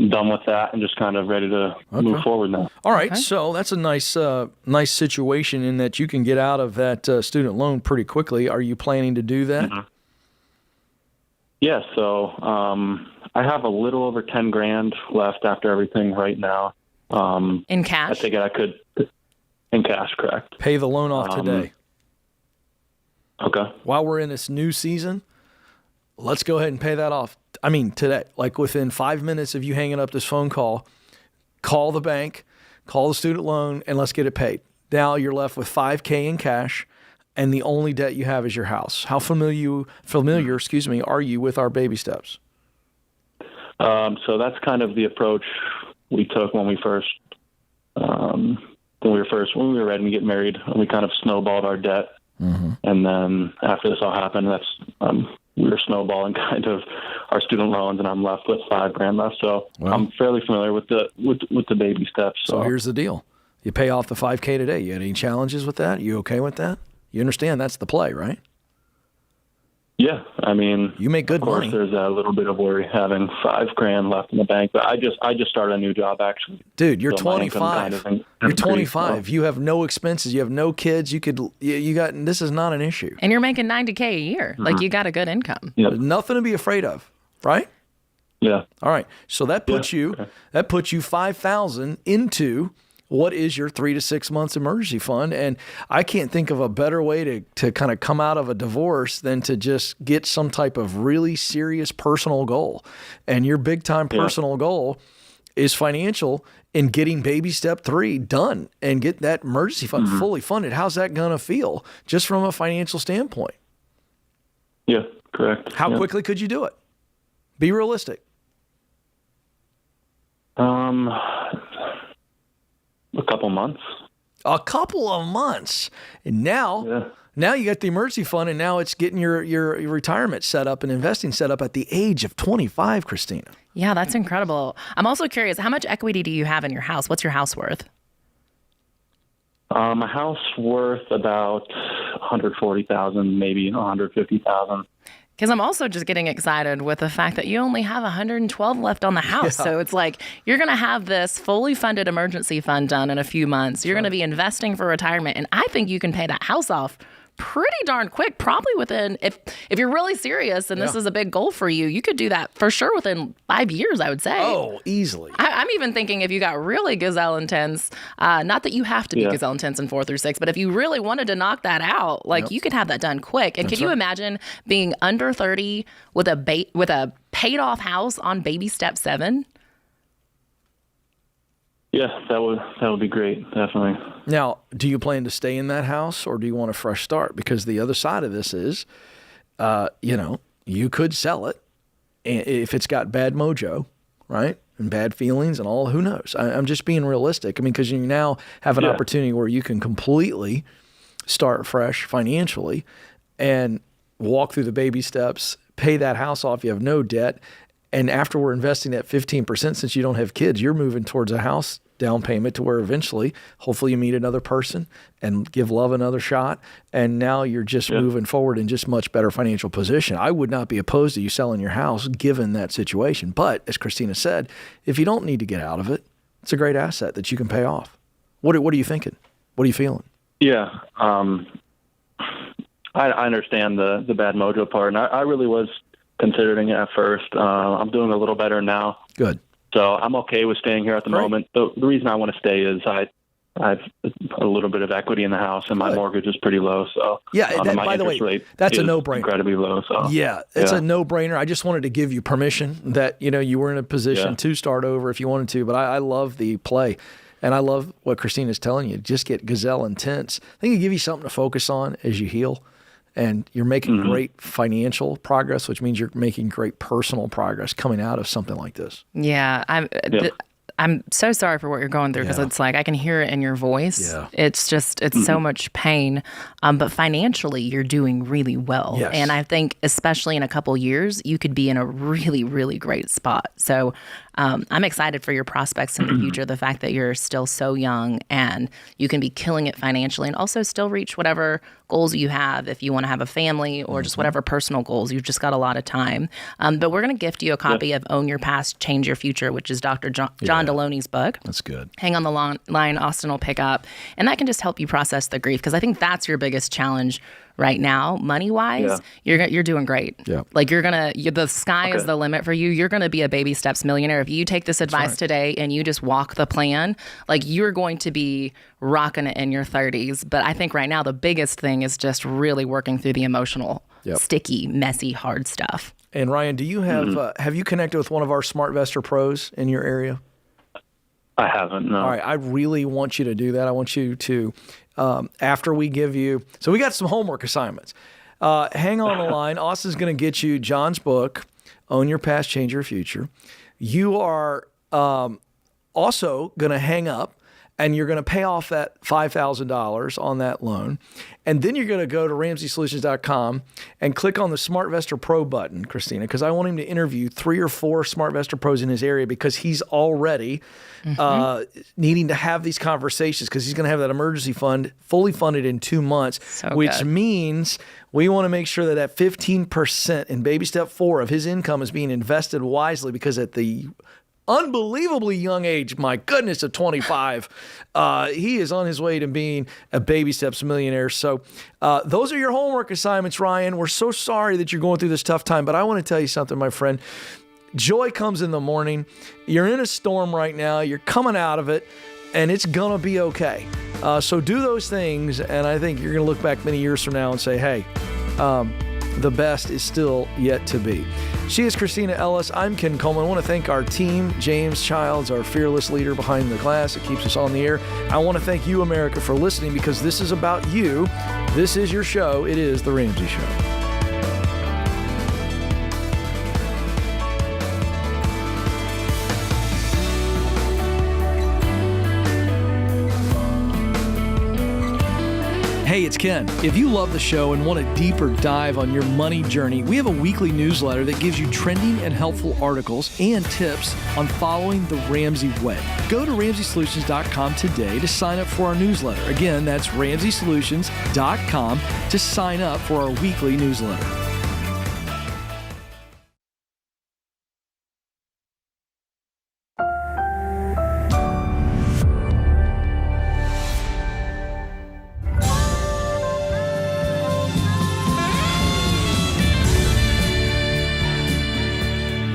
I'm done with that and just kind of ready to move forward now. All right, so that's a nice situation in that you can get out of that student loan pretty quickly. Are you planning to do that? Mm-hmm. Yeah, so I have a little over 10 grand left after everything right now. In cash? I think I could, in cash, correct. Pay the loan off today. Okay. While we're in this new season, let's go ahead and pay that off. I mean, today, like within 5 minutes of you hanging up this phone call, call the bank, call the student loan, and let's get it paid. Now you're left with $5K in cash, and the only debt you have is your house. How familiar, are you with our baby steps? So that's kind of the approach we took when we were ready to get married. We kind of snowballed our debt. Mm-hmm. And then after this all happened, we were snowballing kind of our student loans, and I'm left with $5,000 left. So I'm fairly familiar with the baby steps. So here's the deal: you pay off the $5K today. You had any challenges with that? You okay with that? You understand that's the play, right? Yeah, I mean, you make good money. Of course, there's a little bit of worry having $5,000 left in the bank, but I just started a new job actually. Dude, you're 25. You're 25. You have no expenses. You have no kids. This is not an issue. And you're making $90K a year. Like you got a good income. Yep. There's nothing to be afraid of, right? Yeah. All right. So that puts you $5,000 into what is your 3 to 6 months emergency fund. And I can't think of a better way to kind of come out of a divorce than to just get some type of really serious personal goal. And your big time personal goal is financial in getting baby step 3 done and get that emergency fund fully funded. How's that going to feel just from a financial standpoint? Yeah, correct. How quickly could you do it? Be realistic. A couple months. A couple of months. And now you got the emergency fund, and now it's getting your retirement set up and investing set up at the age of 25, Christina. Yeah, that's incredible. I'm also curious, how much equity do you have in your house? What's your house worth? My house worth about $140,000, maybe $150,000. Because I'm also just getting excited with the fact that you only have $112 left on the house. Yeah. So it's like you're going to have this fully funded emergency fund done in a few months. You're going to be investing for retirement. And I think you can pay that house off pretty darn quick, probably within, if you're really serious and this is a big goal for you, you could do that for sure within 5 years, I would say. Oh, easily. I'm even thinking if you got really gazelle intense, not that you have to be gazelle intense in 4 through 6, but if you really wanted to knock that out, you could have that done quick. And can you imagine being under 30 with a paid off house on baby step 7? Yeah, that would be great, definitely. Now, do you plan to stay in that house, or do you want a fresh start? Because the other side of this is, you could sell it if it's got bad mojo, right? And bad feelings and all, who knows? I'm just being realistic. I mean, because you now have an opportunity where you can completely start fresh financially and walk through the baby steps, pay that house off, you have no debt. And after we're investing that 15%, since you don't have kids, you're moving towards a house down payment to where eventually, hopefully you meet another person and give love another shot. And now you're just moving forward in just much better financial position. I would not be opposed to you selling your house given that situation. But as Christina said, if you don't need to get out of it, it's a great asset that you can pay off. What are you thinking? What are you feeling? Yeah. I understand the bad mojo part. And I really was considering it at first. I'm doing a little better now. Good. So I'm okay with staying here at the moment. The reason I want to stay is I have a little bit of equity in the house, and my mortgage is pretty low. So by the way, that's a no-brainer. Incredibly low. So it's a no-brainer. I just wanted to give you permission that you were in a position to start over if you wanted to. But I love the play, and I love what Christina's telling you. Just get gazelle intense. I think it give you something to focus on as you heal. And you're making great financial progress, which means you're making great personal progress coming out of something like this. Yeah. I'm so sorry for what you're going through because it's like I can hear it in your voice. Yeah. It's so much pain. But financially, you're doing really well. Yes. And I think especially in a couple years, you could be in a really, really great spot. So I'm excited for your prospects in the future, the fact that you're still so young and you can be killing it financially and also still reach whatever goals you have if you want to have a family or just whatever personal goals. You've just got a lot of time. But we're going to gift you a copy of Own Your Past, Change Your Future, which is Dr. John Deloney's book. That's good. Hang on the line, Austin will pick up. And that can just help you process the grief because I think that's your biggest challenge right now, money-wise, you're doing great. Yeah. Like the sky is the limit for you. You're going to be a baby steps millionaire. If you take this advice today and you just walk the plan, like you're going to be rocking it in your 30s. But I think right now the biggest thing is just really working through the emotional, sticky, messy, hard stuff. And Ryan, do you have you connected with one of our SmartVestor pros in your area? I haven't, no. All right, I really want you to do that. I want you to, after we give you, so we got some homework assignments. Hang on the line. Austin's going to get you John's book, Own Your Past, Change Your Future. You are also going to hang up, and you're going to pay off that $5,000 on that loan. And then you're going to go to RamseySolutions.com and click on the SmartVestor Pro button, Christina, because I want him to interview 3 or 4 SmartVestor pros in his area because he's already needing to have these conversations because he's going to have that emergency fund fully funded in 2 months, which means we want to make sure that 15% in baby step 4 of his income is being invested wisely because at the unbelievably young age, my goodness, of 25, he is on his way to being a baby steps millionaire. So those are your homework assignments, Ryan. We're so sorry that you're going through this tough time, but I want to tell you something, my friend. Joy comes in the morning. You're in a storm right now. You're coming out of it, and it's going to be okay. So do those things, and I think you're going to look back many years from now and say, hey, the best is still yet to be. She is Christina Ellis. I'm Ken Coleman. I want to thank our team. James Childs, our fearless leader behind the glass that keeps us on the air. I want to thank you, America, for listening because this is about you. This is your show. It is The Ramsey Show. Hey, it's Ken. If you love the show and want a deeper dive on your money journey, we have a weekly newsletter that gives you trending and helpful articles and tips on following the Ramsey way. Go to RamseySolutions.com today to sign up for our newsletter. Again, that's RamseySolutions.com to sign up for our weekly newsletter.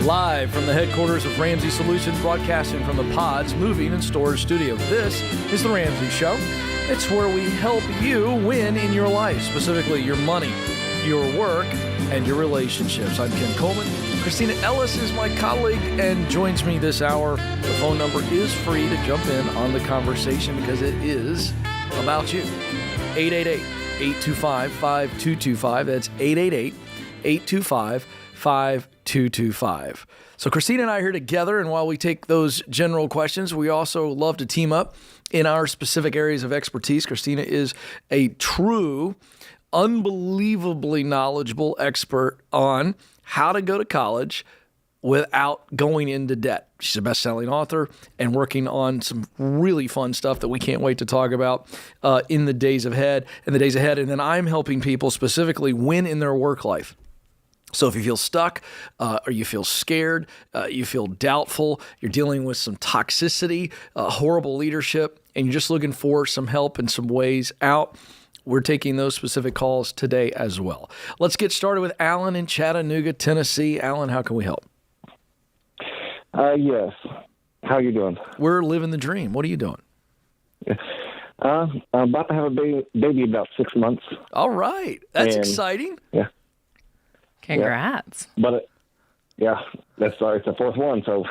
Live from the headquarters of Ramsey Solutions, broadcasting from the Pods Moving and Storage Studio. This is The Ramsey Show. It's where we help you win in your life, specifically your money, your work, and your relationships. I'm Ken Coleman. Christina Ellis is my colleague and joins me this hour. The phone number is free to jump in on the conversation because it is about you. 888-825-5225. That's 888-825-5225. So Christina and I are here together, and while we take those general questions, we also love to team up in our specific areas of expertise. Christina is a true, unbelievably knowledgeable expert on how to go to college without going into debt. She's a best-selling author and working on some really fun stuff that we can't wait to talk about in the days ahead. And then I'm helping people specifically win in their work life. So if you feel stuck or you feel scared, you feel doubtful, you're dealing with some toxicity, horrible leadership, and you're just looking for some help and some ways out, we're taking those specific calls today as well. Let's get started with Alan in Chattanooga, Tennessee. Alan, how can we help? Yes. How are you doing? We're living the dream. What are you doing? I'm about to have a baby in about 6 months. All right. That's exciting. Yeah. Congrats. Yeah. But, it's the fourth one, so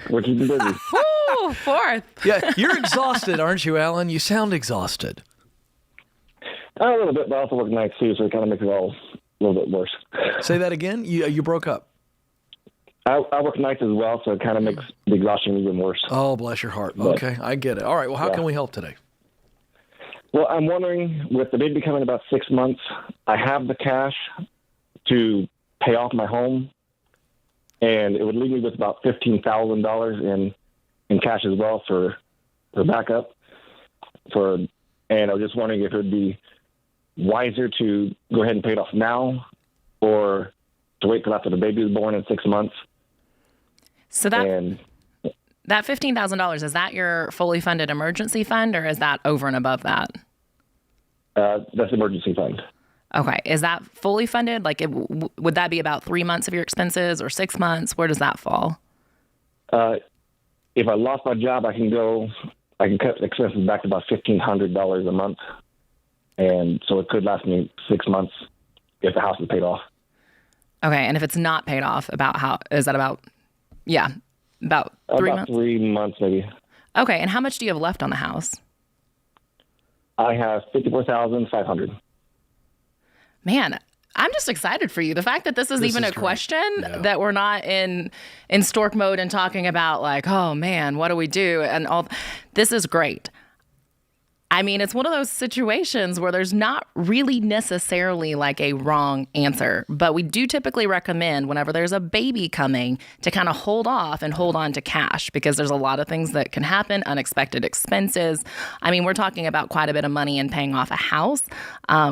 we're keeping busy. Woo, fourth. Yeah, you're exhausted, aren't you, Alan? You sound exhausted. A little bit, but I also work nights too, so it kind of makes it all a little bit worse. Say that again? You broke up. I work nights as well, so it kind of makes the exhaustion even worse. Oh, bless your heart. Okay, I get it. All right, well, how can we help today? Well, I'm wondering, with the baby coming about 6 months, I have the cash to pay off my home, and it would leave me with about $15,000 in cash as well for backup. And I was just wondering if it would be wiser to go ahead and pay it off now or to wait till after the baby is born in 6 months. So that $15,000, is that your fully funded emergency fund, or is that over and above that? That's emergency fund. Okay. Is that fully funded? Like, would that be about 3 months of your expenses or 6 months? Where does that fall? If I lost my job, I can cut expenses back to about $1,500 a month. And so it could last me 6 months if the house is paid off. Okay. And if it's not paid off, about 3 months? About 3 months, maybe. Okay. And how much do you have left on the house? I have $54,500. Man, I'm just excited for you. The fact that this is even a great. question, Yeah. that we're not in stork mode and talking about like, oh man, what do we do? And all this is great. I mean, it's one of those situations where there's not really necessarily like a wrong answer, but we do typically recommend whenever there's a baby coming to kind of hold off and hold on to cash, because there's a lot of things that can happen, unexpected expenses. I mean, we're talking about quite a bit of money in paying off a house. I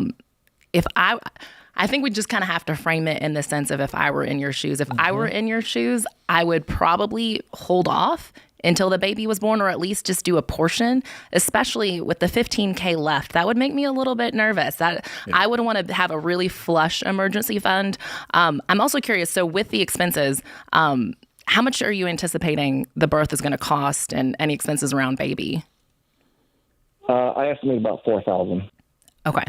think we just kind of have to frame it in the sense of if I were in your shoes. If I were in your shoes, I would probably hold off until the baby was born, or at least just do a portion, especially with the $15K left. That would make me a little bit nervous. I would want to have a really flush emergency fund. I'm also curious, so with the expenses, how much are you anticipating the birth is going to cost and any expenses around baby? I estimate about $4,000. Okay.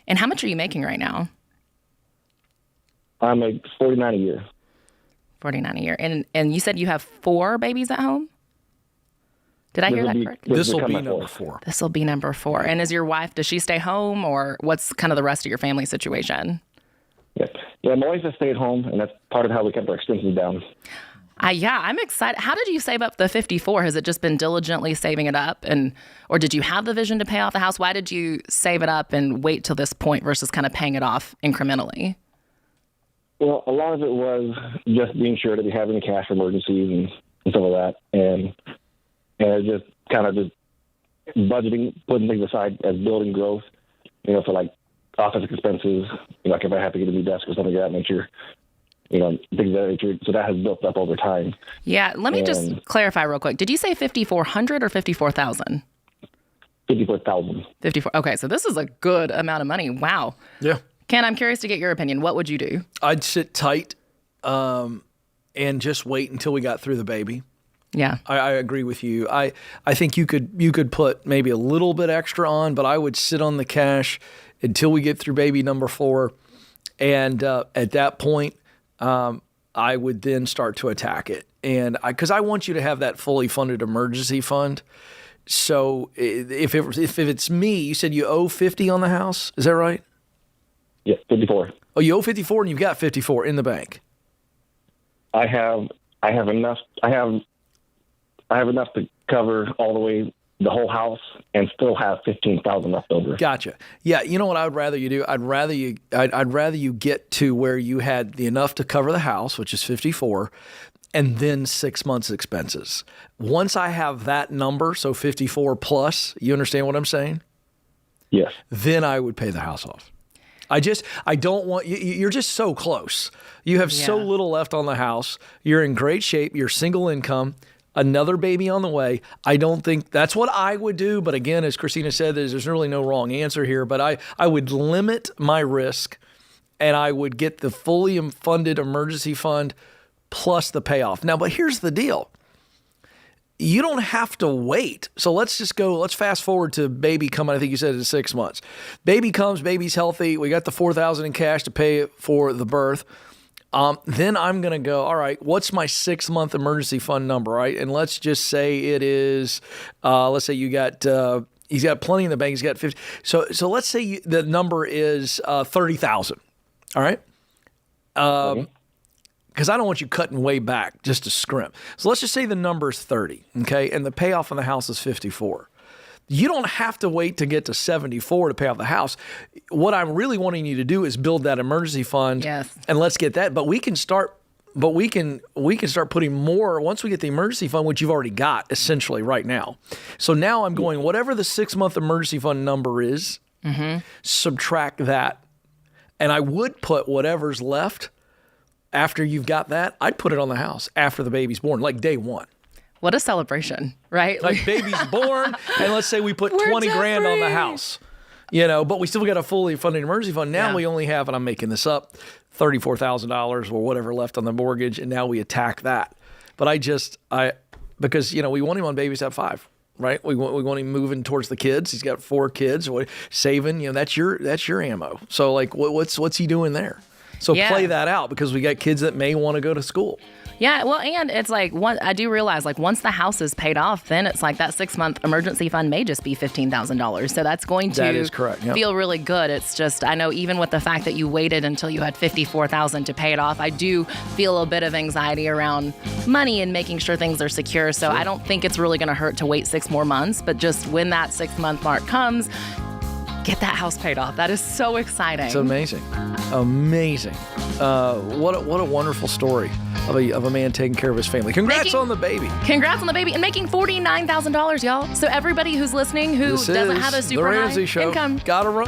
And how much are you making right now? I make $49 a year. $49 a year. And you said you have 4 babies at home? Did I hear that correctly? This will become be my number fourth. 4. This will be number 4. And is your wife, does she stay home, or what's kind of the rest of your family situation? Yep. Yeah, my wife has stayed home, and that's part of how we kept our expenses down. Yeah, I'm excited. How did you save up the 54? Has it just been diligently saving it up, or did you have the vision to pay off the house? Why did you save it up and wait till this point versus kind of paying it off incrementally? Well, a lot of it was just being sure that we have any cash for emergencies and stuff like that, and just kind of just budgeting, putting things aside as building growth, for like office expenses, like if I have to get a new desk or something of that nature, things of that nature. So that has built up over time. Yeah, let me just clarify real quick. Did you say 5,400 or 54,000? 54,000. 54. Okay, so this is a good amount of money. Wow. Yeah. Ken, I'm curious to get your opinion. What would you do? I'd sit tight and just wait until we got through the baby. Yeah. I agree with you. I think you could put maybe a little bit extra on, but I would sit on the cash until we get through baby number 4. And at that point, I would then start to attack it. And because I want you to have that fully funded emergency fund. So if it's me, you said you owe 50 on the house. Is that right? Yeah, 54. Oh, you owe 54 and you've got 54 in the bank. I have enough. I have enough to cover all the way the whole house and still have $15,000 left over. Gotcha. Yeah, you know what I'd rather you do? I'd rather you get to where you had the enough to cover the house, which is 54, and then 6 months expenses. Once I have that number, so 54 plus, you understand what I'm saying? Yes. Then I would pay the house off. I don't want you're just so close. You have so little left on the house. You're in great shape. You're single income. Another baby on the way. I don't think that's what I would do. But again, as Christina said, there's really no wrong answer here. But I would limit my risk, and I would get the fully funded emergency fund plus the payoff. Now, but here's the deal. You don't have to wait. So let's fast forward to baby coming. I think you said it's 6 months. Baby comes, baby's healthy. We got the $4,000 in cash to pay for the birth. Then I'm going to go, all right, what's my 6 month emergency fund number, right? And let's just say it is, let's say he's got plenty in the bank. He's got 50. So let's say the number is 30,000. All right. Because I don't want you cutting way back just to scrimp. So let's just say the number is 30, okay, and the payoff on the house is 54. You don't have to wait to get to 74 to pay off the house. What I'm really wanting you to do is build that emergency fund, and let's get that. But we can start. But we can start putting more once we get the emergency fund, which you've already got essentially right now. So now I'm going whatever the 6 month emergency fund number is, subtract that, and I would put whatever's left. After you've got that, I'd put it on the house after the baby's born, like day 1. What a celebration, right? Like baby's born, and let's say we put 20 grand on the house. But we still got a fully funded emergency fund. Now we only have, and I'm making this up, $34,000 or whatever left on the mortgage, and now we attack that. But because we want him on baby step 5, right? We want him moving towards the kids. He's got 4 kids, saving. That's your ammo. So like, what's he doing there? So play that out, because we got kids that may want to go to school. Yeah, well, and it's like, I do realize, like, once the house is paid off, then it's like that 6-month emergency fund may just be $15,000. So that's going to that is correct. Yep. feel really good. It's just, I know even with the fact that you waited until you had $54,000 to pay it off, I do feel a bit of anxiety around money and making sure things are secure. So I don't think it's really going to hurt to wait 6 more months. But just when that 6-month mark comes, get that house paid off. That is so exciting. It's amazing. What a wonderful story of a man taking care of his family. Congrats on the baby. Congrats on the baby, and making $49,000, y'all. So everybody who's listening who doesn't have a super the high Ramsey Show. income, Gotta run.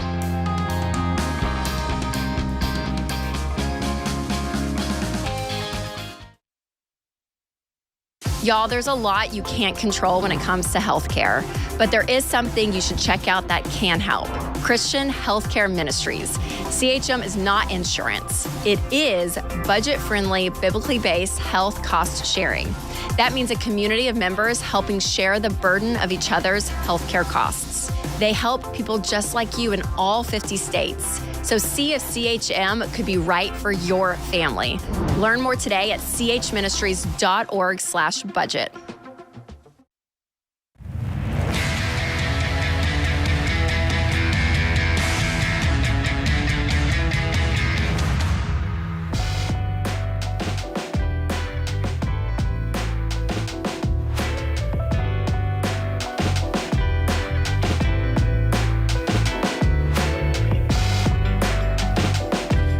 Y'all, there's a lot you can't control when it comes to healthcare, but there is something you should check out that can help. Christian Healthcare Ministries. CHM is not insurance. It is budget-friendly, biblically based health cost sharing. That means a community of members helping share the burden of each other's healthcare costs. They help people just like you in all 50 states. So see if CHM could be right for your family. Learn more today at chministries.org/budget.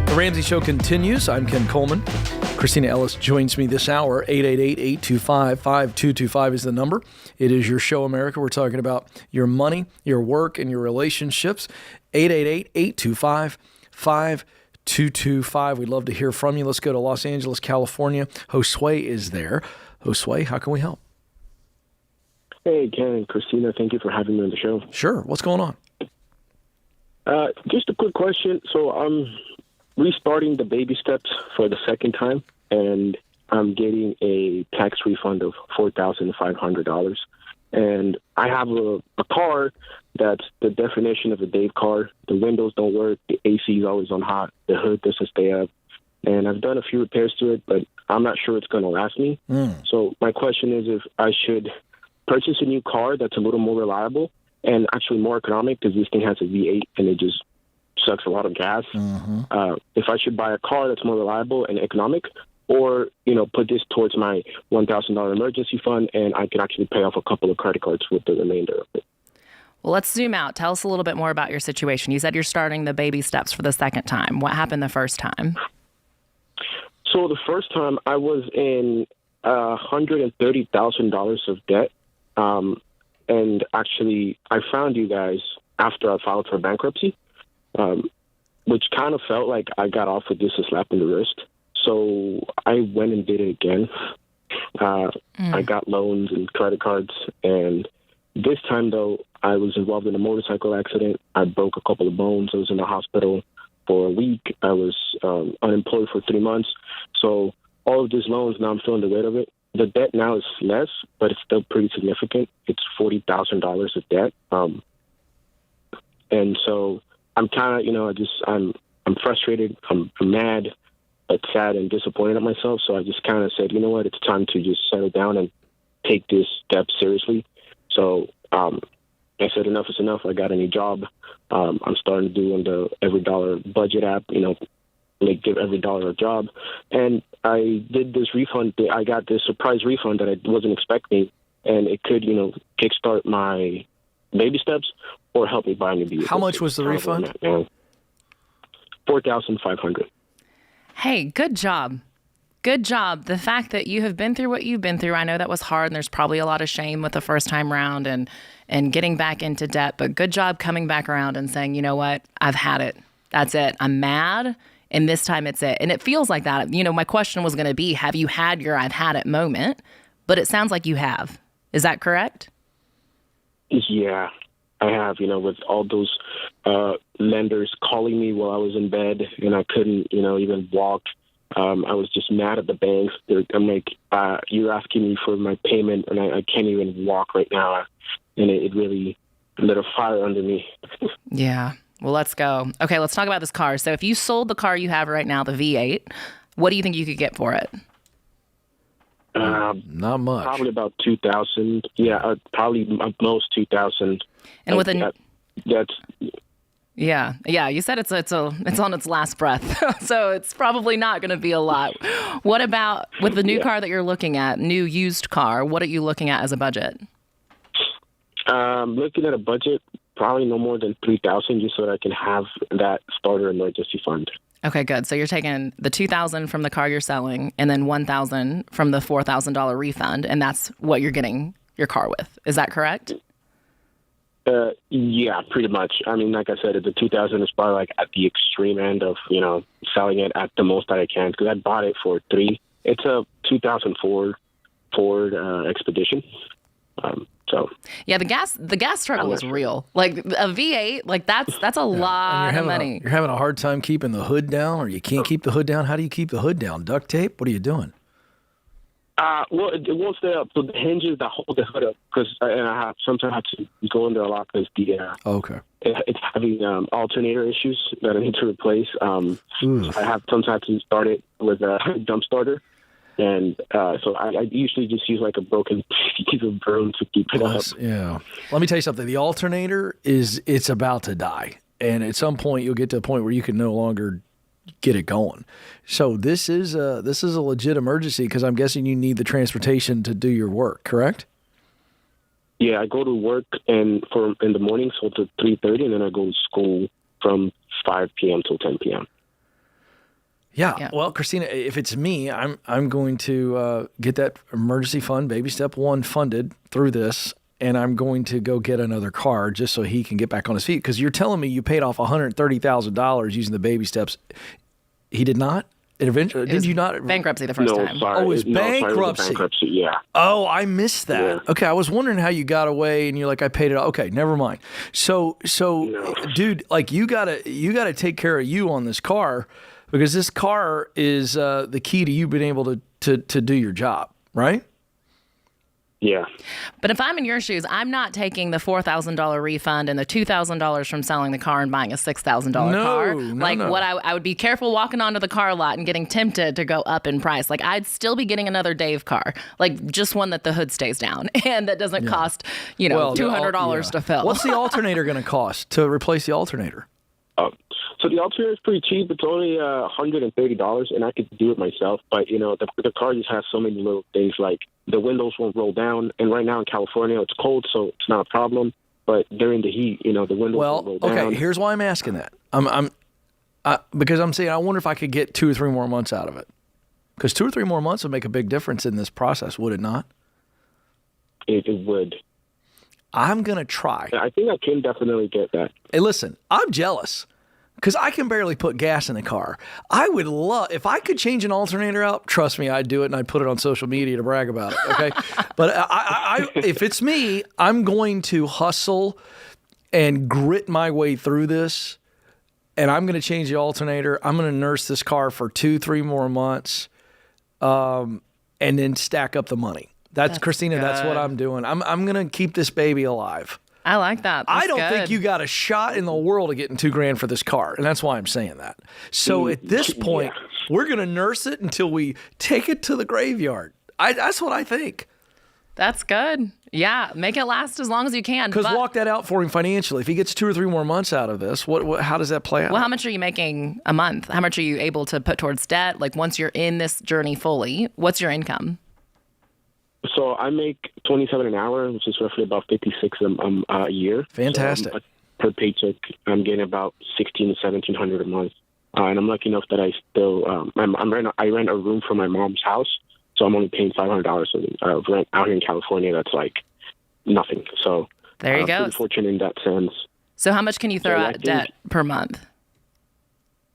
The Ramsey Show continues. I'm Ken Coleman. Christina Ellis joins me this hour. 888-825-5225 is the number. It is your show, America. We're talking about your money, your work, and your relationships. 888-825-5225. We'd love to hear from you. Let's go to Los Angeles, California. Josue is there. Josue, how can we help? Hey, Ken and Christina. Thank you for having me on the show. Sure. What's going on? Just a quick question. So I'm restarting the baby steps for the second time, and I'm getting a tax refund of $4,500. And I have a car that's the definition of a Dave car. The windows don't work. The AC is always on hot. The hood doesn't stay up. And I've done a few repairs to it, but I'm not sure it's going to last me. So my question is if I should purchase a new car that's a little more reliable and actually more economic, because this thing has a V8 and it just sucks a lot of gas. If I should buy a car that's more reliable and economic, or put this towards my $1,000 emergency fund, and I can actually pay off a couple of credit cards with the remainder of it. Well, let's zoom out. Tell us a little bit more about your situation. You said you're starting the baby steps for the second time. What happened the first time? So the first time I was in $130,000 of debt. And actually, I found you guys after I filed for bankruptcy, which kind of felt like I got off with just a slap in the wrist. So I went and did it again. I got loans and credit cards. And this time, though, I was involved in a motorcycle accident. I broke a couple of bones. I was in the hospital for a week. I was unemployed for 3 months. So all of these loans, now I'm feeling the weight of it. The debt now is less, but it's still pretty significant. It's $40,000 of debt. And so I'm kind of, I'm frustrated. I'm mad, but sad and disappointed at myself. So I just kind of said, you know what, it's time to just settle down and take this step seriously. So I said, enough is enough. I got a new job. I'm starting to do on the Every Dollar budget app, give every dollar a job. And I did this refund. I got this surprise refund that I wasn't expecting, and it could, kickstart my baby steps or help me buy a new vehicle. How much was the refund? $4,500. Hey, good job. Good job. The fact that you have been through what you've been through, I know that was hard, and there's probably a lot of shame with the first time round and getting back into debt, but good job coming back around and saying, you know what, I've had it. That's it. I'm mad. And this time it's it. And it feels like that. My question was going to be, have you had your I've had it moment? But it sounds like you have. Is that correct? Yeah. I have, with all those lenders calling me while I was in bed and I couldn't, even walk. I was just mad at the banks. I'm like, you're asking me for my payment and I can't even walk right now. And it really lit a fire under me. Yeah. Well, let's go. Okay, let's talk about this car. So if you sold the car you have right now, the V8, what do you think you could get for it? Not much. Probably about 2,000. Yeah, probably at most 2,000. And with that's yeah. You said it's on its last breath, so it's probably not going to be a lot. What about with the new car that you're looking at, new used car? What are you looking at as a budget? Looking at a budget, probably no more than 3,000, just so that I can have that starter emergency fund. Okay, good. So you're taking the $2,000 from the car you're selling, and then $1,000 from the $4,000 refund, and that's what you're getting your car with. Is that correct? Yeah, pretty much. I mean, like I said, the 2,000 is probably like at the extreme end of selling it at the most that I can, because I bought it for $3,000. It's a 2004 Ford Expedition. So yeah, the gas struggle is real. Like a V8, like that's a lot of money. You're having a hard time keeping the hood down, or you can't keep the hood down. How do you keep the hood down? Duct tape? What are you doing? Well, it won't stay up. So the hinges that hold the hood up, I sometimes have to go in there a lot because it's having alternator issues that I need to replace. I have sometimes to start it with a dump starter. And so I usually just use like a broken piece of broom to keep it up. Yeah. Let me tell you something. The alternator it's about to die. And at some point you'll get to a point where you can no longer get it going. So this is a legit emergency, because I'm guessing you need the transportation to do your work, correct? Yeah, I go to work in the morning, so to 3:30, and then I go to school from 5 p.m. till 10 p.m. Yeah. Well, Christina, if it's me, I'm going to get that emergency fund, baby step 1, funded through this, and I'm going to go get another car just so he can get back on his feet. Because you're telling me you paid off $130,000 using the baby steps. He did not? Did you not? Bankruptcy the first time. Sorry. Oh, it was bankruptcy. Bankruptcy, yeah. Oh, I missed that. Yeah. Okay, I was wondering how you got away, and you're like, I paid it. Okay, never mind. So, dude, like you gotta take care of you on this car, because this car is the key to you being able to do your job, right? Yeah. But if I'm in your shoes, I'm not taking the $4,000 refund and the $2,000 from selling the car and buying a $6,000 car. What I would be careful walking onto the car lot and getting tempted to go up in price. Like I'd still be getting another Dave car, like just one that the hood stays down and that doesn't cost, $200 to fill. What's the alternator going to cost to replace the alternator? So the alternator is pretty cheap. It's only $130, and I could do it myself. But, the car just has so many little things, like the windows won't roll down. And right now in California, it's cold, so it's not a problem. But during the heat, the windows won't roll down. Okay, here's why I'm asking that. Because I'm saying I wonder if I could get 2 or 3 more months out of it. Because 2 or 3 more months would make a big difference in this process, would it not? It would. I'm going to try. I think I can definitely get that. Hey, listen, I'm jealous because I can barely put gas in a car. I would love, if I could change an alternator out, trust me, I'd do it and I'd put it on social media to brag about it, okay? But if it's me, I'm going to hustle and grit my way through this, and I'm going to change the alternator. I'm going to nurse this car for 2-3 more months and then stack up the money. That's Christina, good. That's what I'm doing. I'm going to keep this baby alive. I like that. That's I don't good. think you got a shot in the world of getting $2,000 for this car, and that's why I'm saying that. So at this point, we're going to nurse it until we take it to the graveyard. That's what I think. That's good. Yeah, make it last as long as you can. Because walk that out for him financially. If he gets 2 or 3 more months out of this, how does that play out? Well, how much are you making a month? How much are you able to put towards debt? Like once you're in this journey fully, what's your income? So I make $27 an hour, which is roughly about $56 a year. Fantastic. So per paycheck, I'm getting about $1,600 to $1,700 a month, and I'm lucky enough that I still I rent a room from my mom's house, so I'm only paying $500 of rent out here in California. That's like nothing. So there you go. Pretty fortunate in that sense. So how much can you throw out debt per month?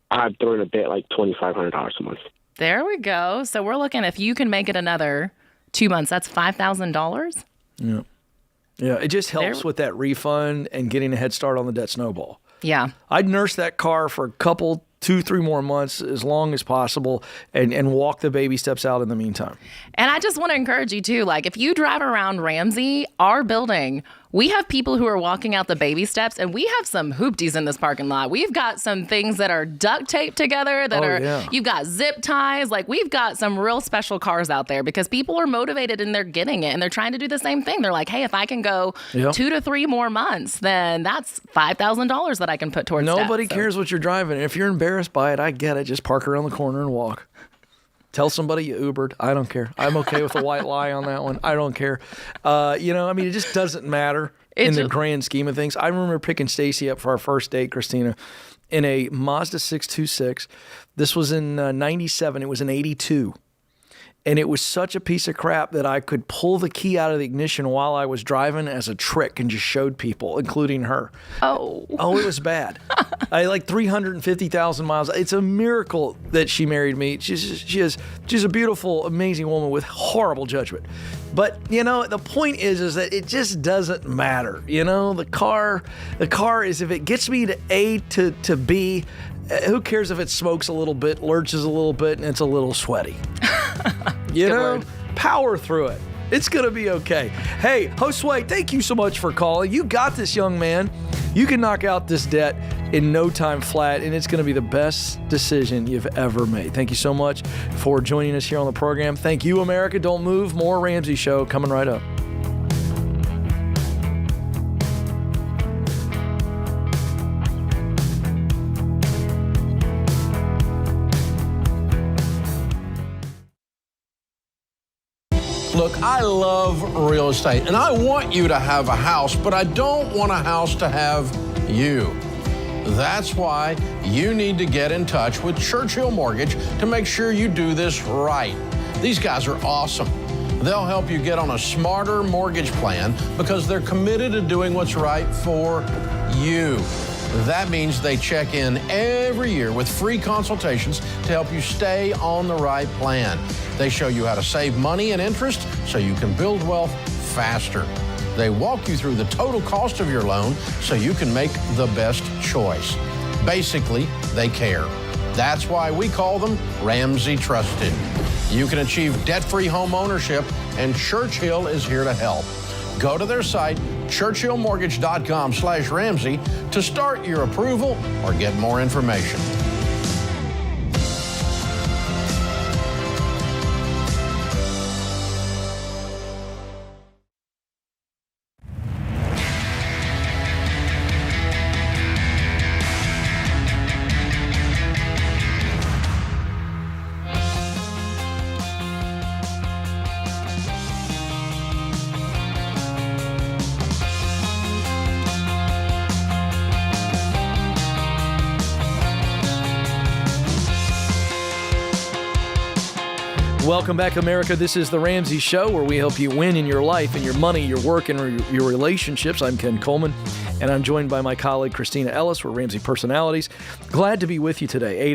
I'd throw in a debt like $2,500 a month. There we go. So we're looking, if you can make it another 2 months, that's $5,000. Yeah. Yeah, it just helps with that refund and getting a head start on the debt snowball. Yeah. I'd nurse that car for a couple, 2-3 more months, as long as possible, and walk the baby steps out in the meantime. And I just want to encourage you too, like if you drive around Ramsey, our building, we have people who are walking out the baby steps, and we have some hoopties in this parking lot. We've got some things that are duct taped together you've got zip ties. Like we've got some real special cars out there because people are motivated and they're getting it and they're trying to do the same thing. They're like, hey, if I can go 2 to 3 more months, then that's $5,000 that I can put towards Nobody debt, cares what you're driving. If you're embarrassed by it, I get it. Just park around the corner and walk. Tell somebody you Ubered. I don't care. I'm okay with a white lie on that one. I don't care. It just doesn't matter in the grand scheme of things. I remember picking Stacy up for our first date, Christina, in a Mazda 626. This was in 97. It was in 82. And it was such a piece of crap that I could pull the key out of the ignition while I was driving as a trick and just showed people, including her. Oh, it was bad. I like 350,000 miles. It's a miracle that she married me. She's a beautiful, amazing woman with horrible judgment. But, the point is that it just doesn't matter. The car is, if it gets me to A to B, who cares if it smokes a little bit, lurches a little bit, and it's a little sweaty? Power through it. It's going to be okay. Hey, Josue, thank you so much for calling. You got this, young man. You can knock out this debt in no time flat, and it's going to be the best decision you've ever made. Thank you so much for joining us here on the program. Thank you, America. Don't move. More Ramsey Show coming right up. Look, I love real estate, and I want you to have a house, but I don't want a house to have you. That's why you need to get in touch with Churchill Mortgage to make sure you do this right. These guys are awesome. They'll help you get on a smarter mortgage plan because they're committed to doing what's right for you. That means they check in every year with free consultations to help you stay on the right plan. They show you how to save money and interest so you can build wealth faster. They walk you through the total cost of your loan so you can make the best choice. Basically, they care. That's why we call them Ramsey Trusted. You can achieve debt-free home ownership, and Churchill is here to help. Go to their site, churchillmortgage.com/Ramsey, to start your approval or get more information. Welcome back, America. This is The Ramsey Show, where we help you win in your life and your money, your work, and your relationships. I'm Ken Coleman, and I'm joined by my colleague, Christina Ellis. We're Ramsey Personalities. Glad to be with you today.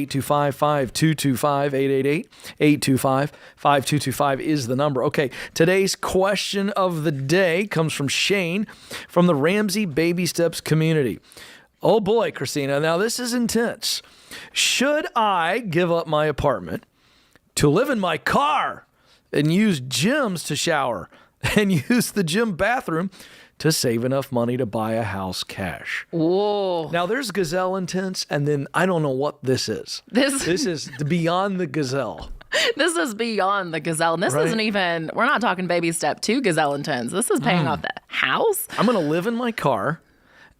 888-825-5225. 888-825-5225 is the number. Okay, today's question of the day comes from Shane from the Ramsey Baby Steps community. Oh boy, Christina, now this is intense. Should I give up my apartment to live in my car and use gyms to shower and use the gym bathroom to save enough money to buy a house cash? Whoa. Now there's gazelle intense, and then I don't know what this is. This is beyond the gazelle. This is beyond the gazelle. And this isn't even, we're not talking baby step 2 gazelle intense. This is paying off the house. I'm going to live in my car,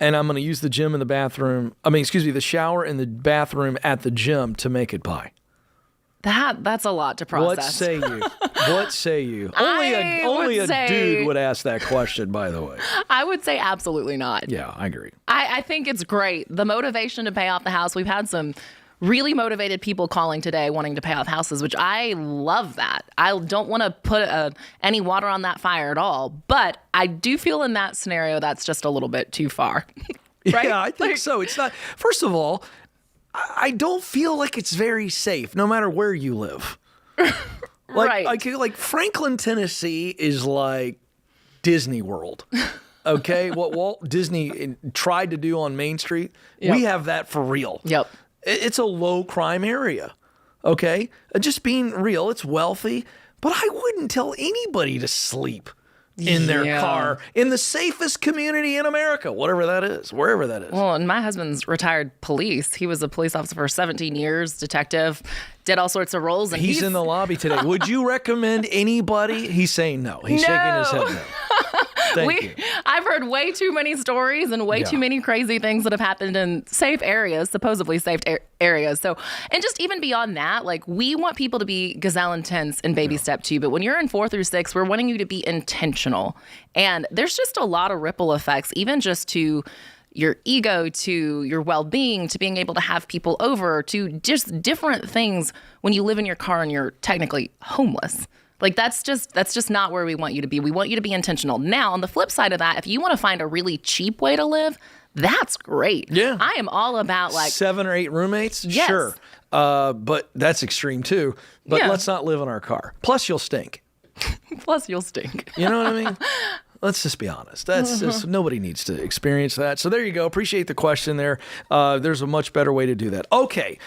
and I'm going to use the gym and the bathroom. The shower and the bathroom at the gym to make it by. That's a lot to process. What say you? What say you? Only a dude would ask that question, by the way. I would say absolutely not. Yeah, I agree. I think it's great. The motivation to pay off the house. We've had some really motivated people calling today wanting to pay off houses, which I love that. I don't want to put any water on that fire at all. But I do feel in that scenario that's just a little bit too far. Right? Yeah, I think so. It's not. First of all, I don't feel like it's very safe, no matter where you live. Right. Like Franklin, Tennessee is like Disney World. Okay, what Walt Disney tried to do on Main Street, we have that for real. Yep. It's a low crime area. Okay, just being real, it's wealthy, but I wouldn't tell anybody to sleep in their car in the safest community in America, whatever that is, wherever that is. Well, and my husband's retired police. He was a police officer for 17 years, detective, did all sorts of roles. And he's in the lobby today. Would you recommend anybody? He's saying no. He's shaking his head no. Thank you. I've heard way too many stories and way too many crazy things that have happened in safe areas, supposedly safe areas. So, and just even beyond that, like we want people to be gazelle intense in baby step 2, but when you're in 4 through 6, we're wanting you to be intentional. And there's just a lot of ripple effects, even just to your ego, to your well-being, to being able to have people over, to just different things when you live in your car and you're technically homeless. Like that's just not where we want you to be. We want you to be intentional. Now, on the flip side of that, if you want to find a really cheap way to live, that's great. Yeah. I am all about like 7 or 8 roommates. Yes. Sure. But that's extreme too. But let's not live in our car. Plus you'll stink. Plus you'll stink. You know what I mean? Let's just be honest. That's just, nobody needs to experience that. So there you go. Appreciate the question there. There's a much better way to do that. Okay.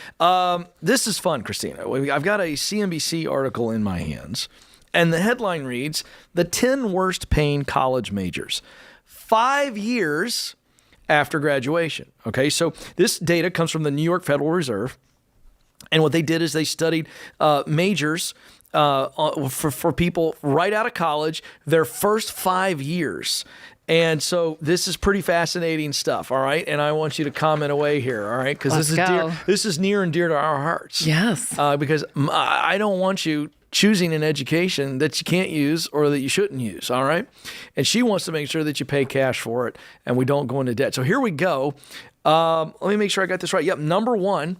This is fun, Christina. I've got a CNBC article in my hands, and the headline reads, "The 10 worst paying college majors, 5 years after graduation." Okay. So this data comes from the New York Federal Reserve. And what they did is they studied majors for people right out of college, their first 5 years. And so this is pretty fascinating stuff, all right? And I want you to comment away here, all right? Because this is near and dear to our hearts. Yes. Because I don't want you choosing an education that you can't use or that you shouldn't use, all right? And she wants to make sure that you pay cash for it and we don't go into debt. So here we go. Let me make sure I got this right. Yep, number 1,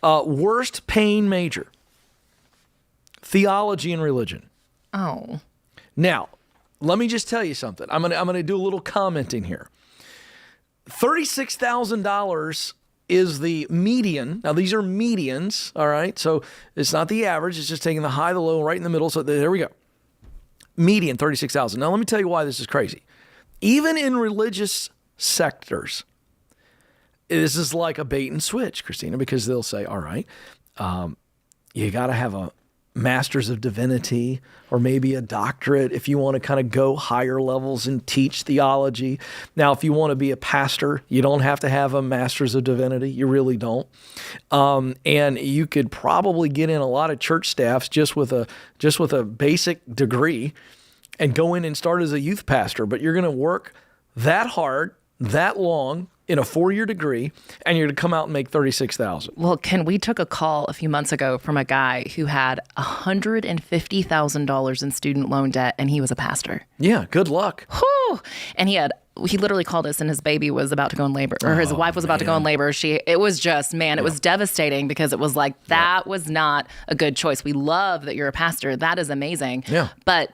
worst paying major. Theology and religion. Oh. Now, let me just tell you something. I'm gonna do a little commenting here. $36,000 is the median. Now, these are medians, all right? So it's not the average. It's just taking the high, the low, right in the middle. So there we go. Median, $36,000. Now, let me tell you why this is crazy. Even in religious sectors, this is like a bait and switch, Christina, because they'll say, all right, you got to have a Master's of Divinity or maybe a doctorate if you want to kind of go higher levels and teach theology. Now, if you want to be a pastor, you don't have to have a Master's of Divinity. You really don't. And you could probably get in a lot of church staffs just with a basic degree and go in and start as a youth pastor. But you're going to work that hard, that long, in a 4-year degree, and you're going to come out and make $36,000. Well, we took a call a few months ago from a guy who had $150,000 in student loan debt, and he was a pastor. Yeah, good luck. Whew. And he literally called us, and his baby was about to go in labor, or his wife was about to go in labor. It was just, it was devastating because it was like, that was not a good choice. We love that you're a pastor. That is amazing. Yeah. But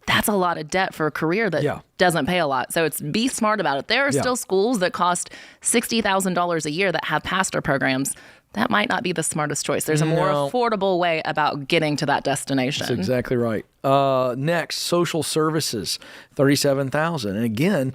that's a lot of debt for a career that doesn't pay a lot. So be smart about it. There are still schools that cost $60,000 a year that have pastor programs. That might not be the smartest choice. There's a more affordable way about getting to that destination. That's exactly right. Next, social services, $37,000. And again,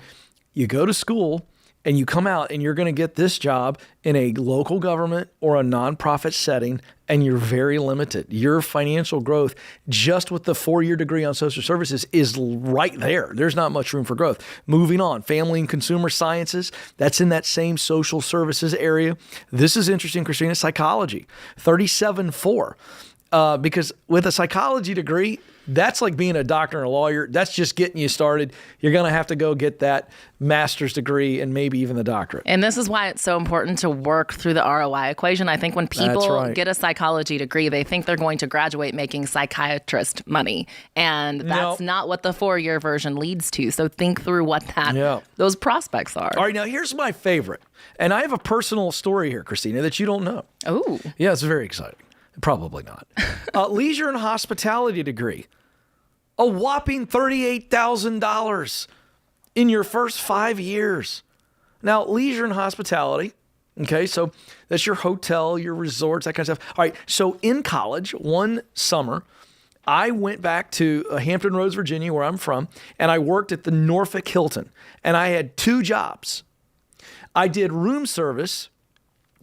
you go to school and you come out and you're going to get this job in a local government or a nonprofit setting, and you're very limited. Your financial growth just with the 4-year degree on social services is right there. There's not much room for growth. Moving on, family and consumer sciences, that's in that same social services area. This is interesting, Christina, psychology, $37,400. Because with a psychology degree, that's like being a doctor and a lawyer. That's just getting you started. You're going to have to go get that master's degree and maybe even the doctorate. And this is why it's so important to work through the ROI equation. I think when people get a psychology degree, they think they're going to graduate making psychiatrist money. And that's not what the 4-year version leads to. So think through what those prospects are. All right, now here's my favorite. And I have a personal story here, Christina, that you don't know. Oh. Yeah, it's very exciting. Probably not. Leisure and hospitality degree. A whopping $38,000 in your first 5 years. Now, leisure and hospitality, okay, so that's your hotel, your resorts, that kind of stuff. All right, so in college, one summer, I went back to Hampton Roads, Virginia, where I'm from, and I worked at the Norfolk Hilton. And I had 2 jobs. I did room service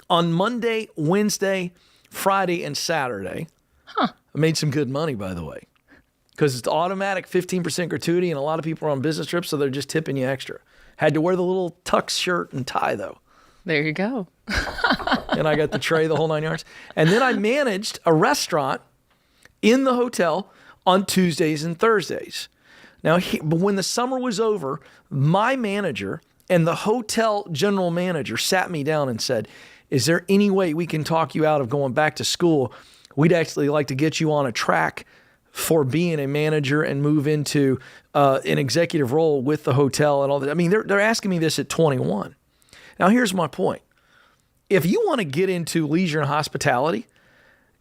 on Monday, Wednesday, Friday, and Saturday. I made some good money, by the way, because it's automatic 15% gratuity, and a lot of people are on business trips, so they're just tipping you extra. Had to wear the little tux shirt and tie, though. There you go. And I got the tray, the whole 9 yards. And then I managed a restaurant in the hotel on Tuesdays and Thursdays. Now, when the summer was over, my manager and the hotel general manager sat me down and said, is there any way we can talk you out of going back to school? We'd actually like to get you on a track for being a manager and move into an executive role with the hotel and all that. I mean, they're asking me this at 21. Now, here's my point. If you want to get into leisure and hospitality,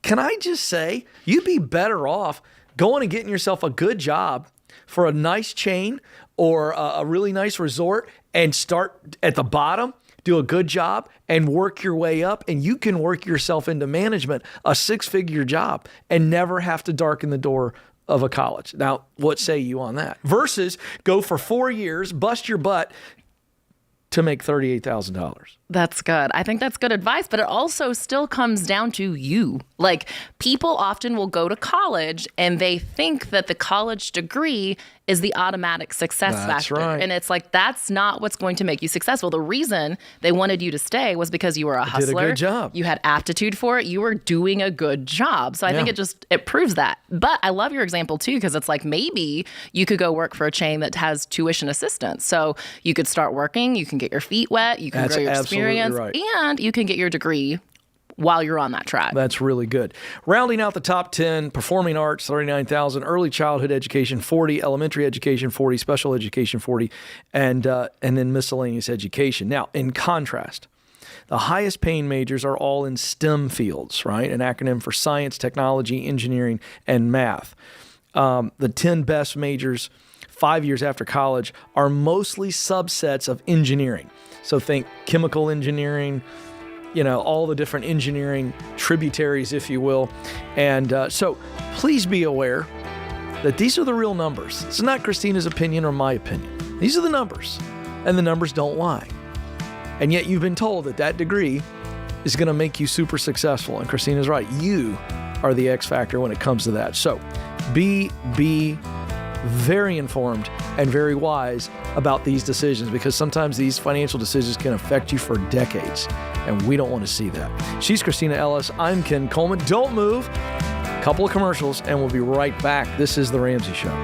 can I just say you'd be better off going and getting yourself a good job for a nice chain or a really nice resort and start at the bottom, do a good job, and work your way up, and you can work yourself into management, a 6-figure job, and never have to darken the door of a college. Now, what say you on that? Versus go for 4 years, bust your butt to make $38,000. That's good. I think that's good advice, but it also still comes down to you. Like, people often will go to college and they think that the college degree is the automatic success factor. Right. And it's like, that's not what's going to make you successful. The reason they wanted you to stay was because you were a hustler. Did a good job. You had aptitude for it. You were doing a good job. So I think it proves that. But I love your example too, because it's like, maybe you could go work for a chain that has tuition assistance. So you could start working, you can get your feet wet, you can grow your experience, right. and you can get your degree while you're on that track. That's really good. Rounding out the top 10, performing arts, $39,000, early childhood education, $40,000, elementary education, $40,000, special education, $40,000, and then miscellaneous education. Now, in contrast, the highest paying majors are all in STEM fields, right? An acronym for science, technology, engineering, and math. The 10 best majors 5 years after college are mostly subsets of engineering. So think chemical engineering, all the different engineering tributaries, if you will. And so please be aware that these are the real numbers. It's not Christina's opinion or my opinion. These are the numbers, and the numbers don't lie. And yet you've been told that degree is going to make you super successful. And Christina's right. You are the X factor when it comes to that. So be very informed and very wise about these decisions, because sometimes these financial decisions can affect you for decades, and we don't want to see that. She's Christina Ellis. I'm Ken Coleman. Don't move. A couple of commercials, and we'll be right back. This is The Ramsey Show.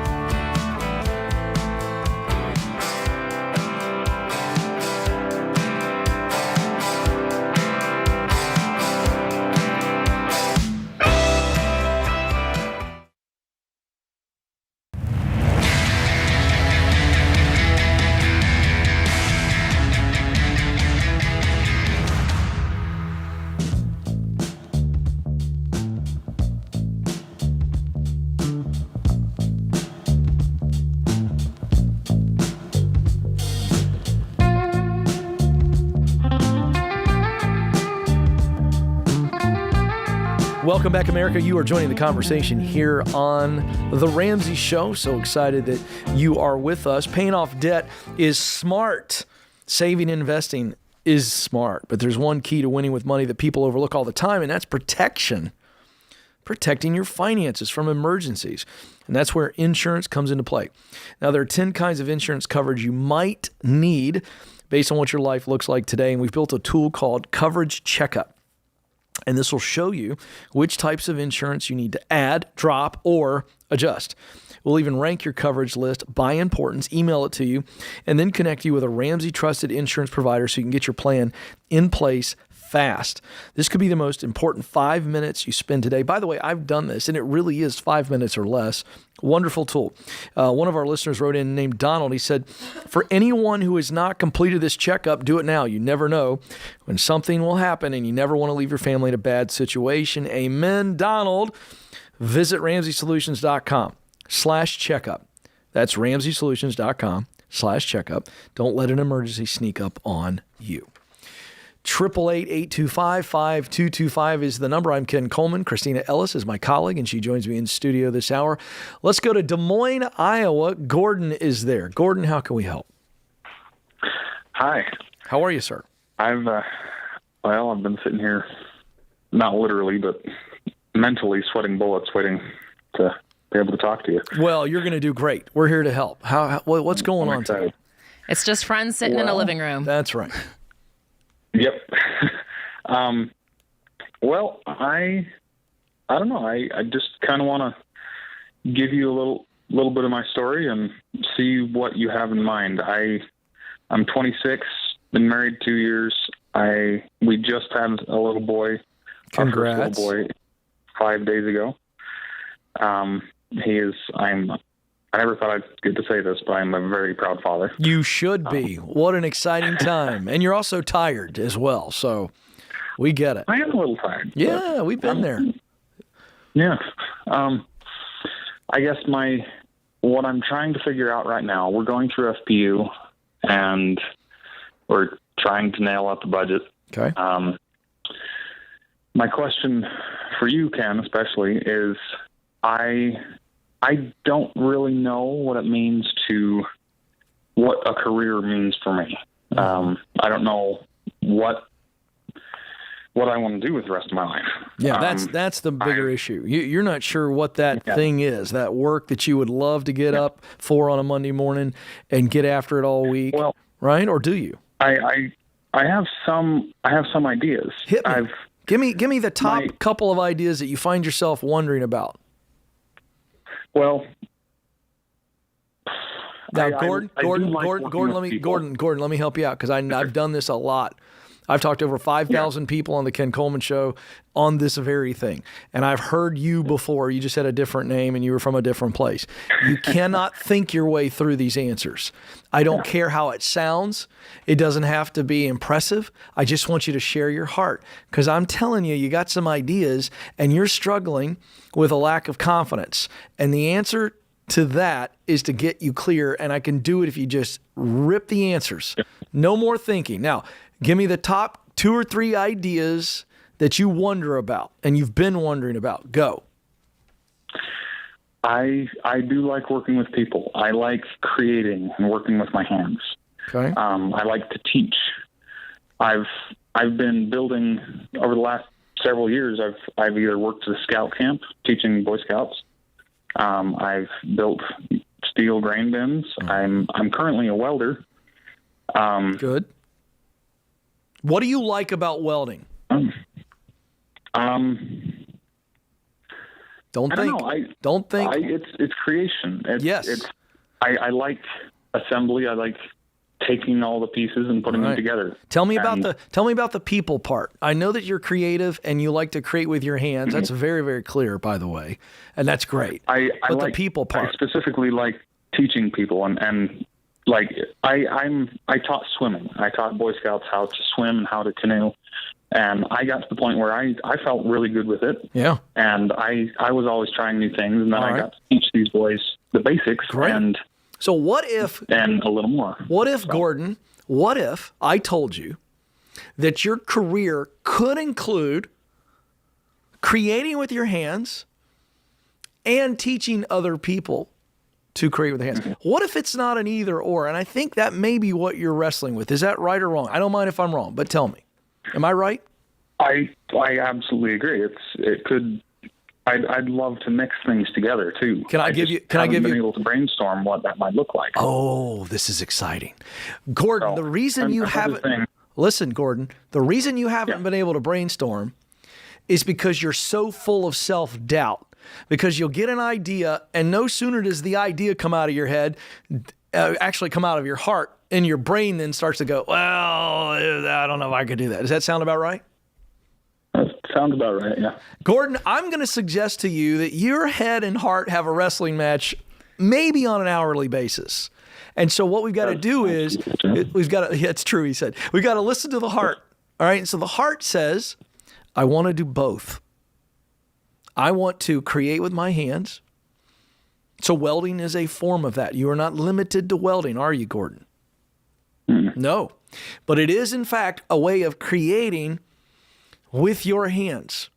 Welcome back, America. You are joining the conversation here on The Ramsey Show. So excited that you are with us. Paying off debt is smart. Saving and investing is smart. But there's one key to winning with money that people overlook all the time, and that's protection. Protecting your finances from emergencies. And that's where insurance comes into play. Now, there are 10 kinds of insurance coverage you might need based on what your life looks like today. And we've built a tool called Coverage Checkup. And this will show you which types of insurance you need to add, drop, or adjust. We'll even rank your coverage list by importance, email it to you, and then connect you with a Ramsey trusted insurance provider so you can get your plan in place fast. This could be the most important 5 minutes you spend today. By the way, I've done this, and it really is 5 minutes or less. Wonderful tool. One of our listeners wrote in named Donald. He said, for anyone who has not completed this checkup, do it now. You never know when something will happen, and you never want to leave your family in a bad situation. Amen, Donald. Visit RamseySolutions.com/checkup. That's RamseySolutions.com/checkup. Don't let an emergency sneak up on you. 888-825-5225 is the number. I'm Ken Coleman. Christina Ellis is my colleague, and she joins me in studio this hour. Let's go to Des Moines, Iowa. Gordon is there. Gordon, how can we help? Hi. How are you, sir? I've been sitting here, not literally, but mentally sweating bullets, waiting to be able to talk to you. Well, you're going to do great. We're here to help. What's going on today? It's just friends sitting in a living room. That's right. Yep. Well, I don't know. I just kind of want to give you a little bit of my story and see what you have in mind. I'm 26, been married 2 years. We just had a little boy. Congrats. Our first little boy 5 days ago. I never thought I'd get to say this, but I'm a very proud father. You should be. What an exciting time. And you're also tired as well, so we get it. I am a little tired. Yeah, we've been there. Yeah. I guess what I'm trying to figure out right now, we're going through FPU, and we're trying to nail out the budget. Okay. My question for you, Ken, especially, is I don't really know what a career means for me. I don't know what I want to do with the rest of my life. Yeah, that's the bigger issue. You're not sure what that thing is, that work that you would love to get up for on a Monday morning and get after it all week, right? Or do you? I have some ideas. Hit me. Give me the top couple of ideas that you find yourself wondering about. Well, now, Gordon, let me help you out, because I've done this a lot. I've talked to over 5,000 people on the Ken Coleman Show on this very thing. And I've heard you before. You just had a different name and you were from a different place. You cannot think your way through these answers. I don't care how it sounds. It doesn't have to be impressive. I just want you to share your heart, because I'm telling you, you got some ideas and you're struggling with a lack of confidence. And the answer to that is to get you clear. And I can do it if you just rip the answers. No more thinking. Now, give me the top 2 or 3 ideas that you wonder about and you've been wondering about. Go. I do like working with people. I like creating and working with my hands. Okay. I like to teach. I've been building over the last several years. I've either worked at a scout camp teaching Boy Scouts. I've built steel grain bins. I'm currently a welder. Good. What do you like about welding? Don't think. It's creation. Yes. I like assembly. I like taking all the pieces and putting them together. Tell me about the people part. I know that you're creative and you like to create with your hands. That's very, very clear, by the way, and that's great. But the people part. I specifically like teaching people and like I taught swimming. I taught Boy Scouts how to swim and how to canoe. And I got to the point where I felt really good with it. Yeah. And I was always trying new things, and then I got to teach these boys the basics. Great. And so what if and a little more. What if, Gordon, what if I told you that your career could include creating with your hands and teaching other people to create with their hands? What if it's not an either or? And I think that may be what you're wrestling with. Is that right or wrong? I don't mind if I'm wrong, but tell me. Am I right? I absolutely agree. I'd love to mix things together too. Can I give you able to brainstorm what that might look like? Oh, this is exciting. Gordon, the reason you haven't been able to brainstorm is because you're so full of self-doubt. Because you'll get an idea, and no sooner does the idea come out of your head, actually come out of your heart, and your brain then starts to go, well, I don't know if I could do that. Does that sound about right? That sounds about right, yeah. Gordon, I'm going to suggest to you that your head and heart have a wrestling match maybe on an hourly basis. And so what we've got to do is, it's true, he said, we've got to listen to the heart. All right, and so the heart says, I want to do both. I want to create with my hands. So welding is a form of that. You are not limited to welding, are you, Gordon? No. But it is, in fact, a way of creating with your hands.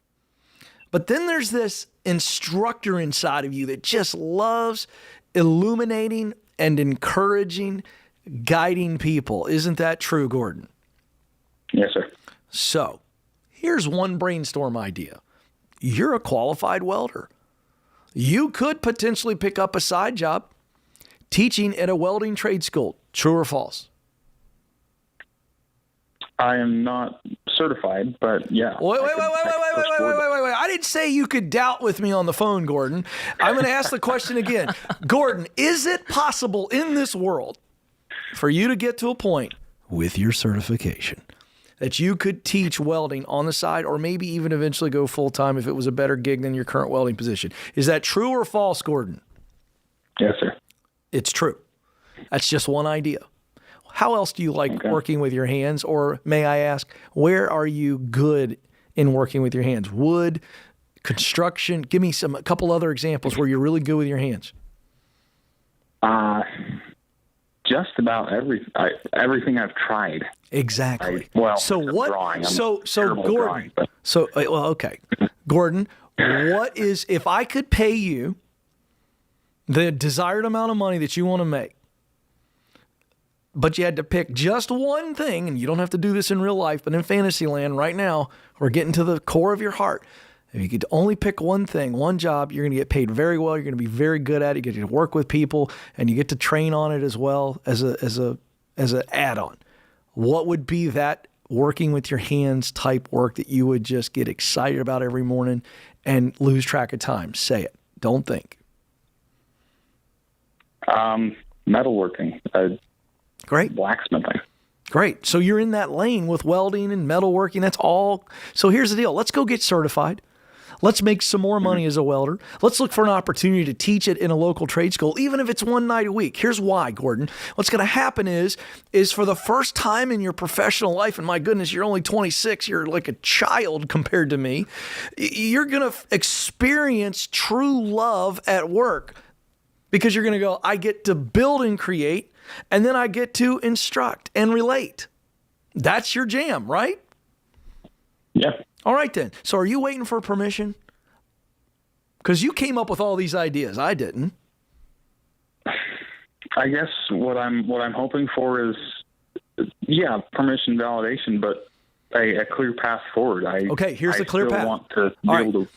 But then there's this instructor inside of you that just loves illuminating and encouraging, guiding people. Isn't that true, Gordon? Yes, sir. So here's one brainstorm idea. You're a qualified welder. You could potentially pick up a side job teaching at a welding trade school. True or false? I am not certified, but yeah. Wait. I didn't say you could doubt with me on the phone, Gordon. I'm going to ask the question again. Gordon, is it possible in this world for you to get to a point with your certification that you could teach welding on the side or maybe even eventually go full-time if it was a better gig than your current welding position? Is that true or false, Gordon? Yes, sir. It's true. That's just one idea. How else do you like working with your hands? Or may I ask, where are you good in working with your hands? Wood, construction? Give me a couple other examples where you're really good with your hands. Just about everything I've tried. Exactly. So what? Drawing. So Gordon. Okay. Gordon, what is, if I could pay you the desired amount of money that you want to make, but you had to pick just one thing, and you don't have to do this in real life, but in fantasy land right now, we're getting to the core of your heart. If you could only pick one thing, one job, you're going to get paid very well. You're going to be very good at it. You get to work with people, and you get to train on it as well as an add-on. What would be that working with your hands type work that you would just get excited about every morning and lose track of time? Say it. Don't think. Metalworking. Great. Blacksmithing. Great. So you're in that lane with welding and metalworking. That's all. So here's the deal. Let's go get certified. Let's make some more money as a welder. Let's look for an opportunity to teach it in a local trade school, even if it's one night a week. Here's why, Gordon. What's going to happen is for the first time in your professional life, and my goodness, you're only 26, you're like a child compared to me, you're going to experience true love at work because you're going to go, I get to build and create, and then I get to instruct and relate. That's your jam, right? Yeah. All right, then. So are you waiting for permission? Because you came up with all these ideas. I didn't. I guess what I'm hoping for is, permission, validation, but a clear path forward. Here's the clear path. Want to be able to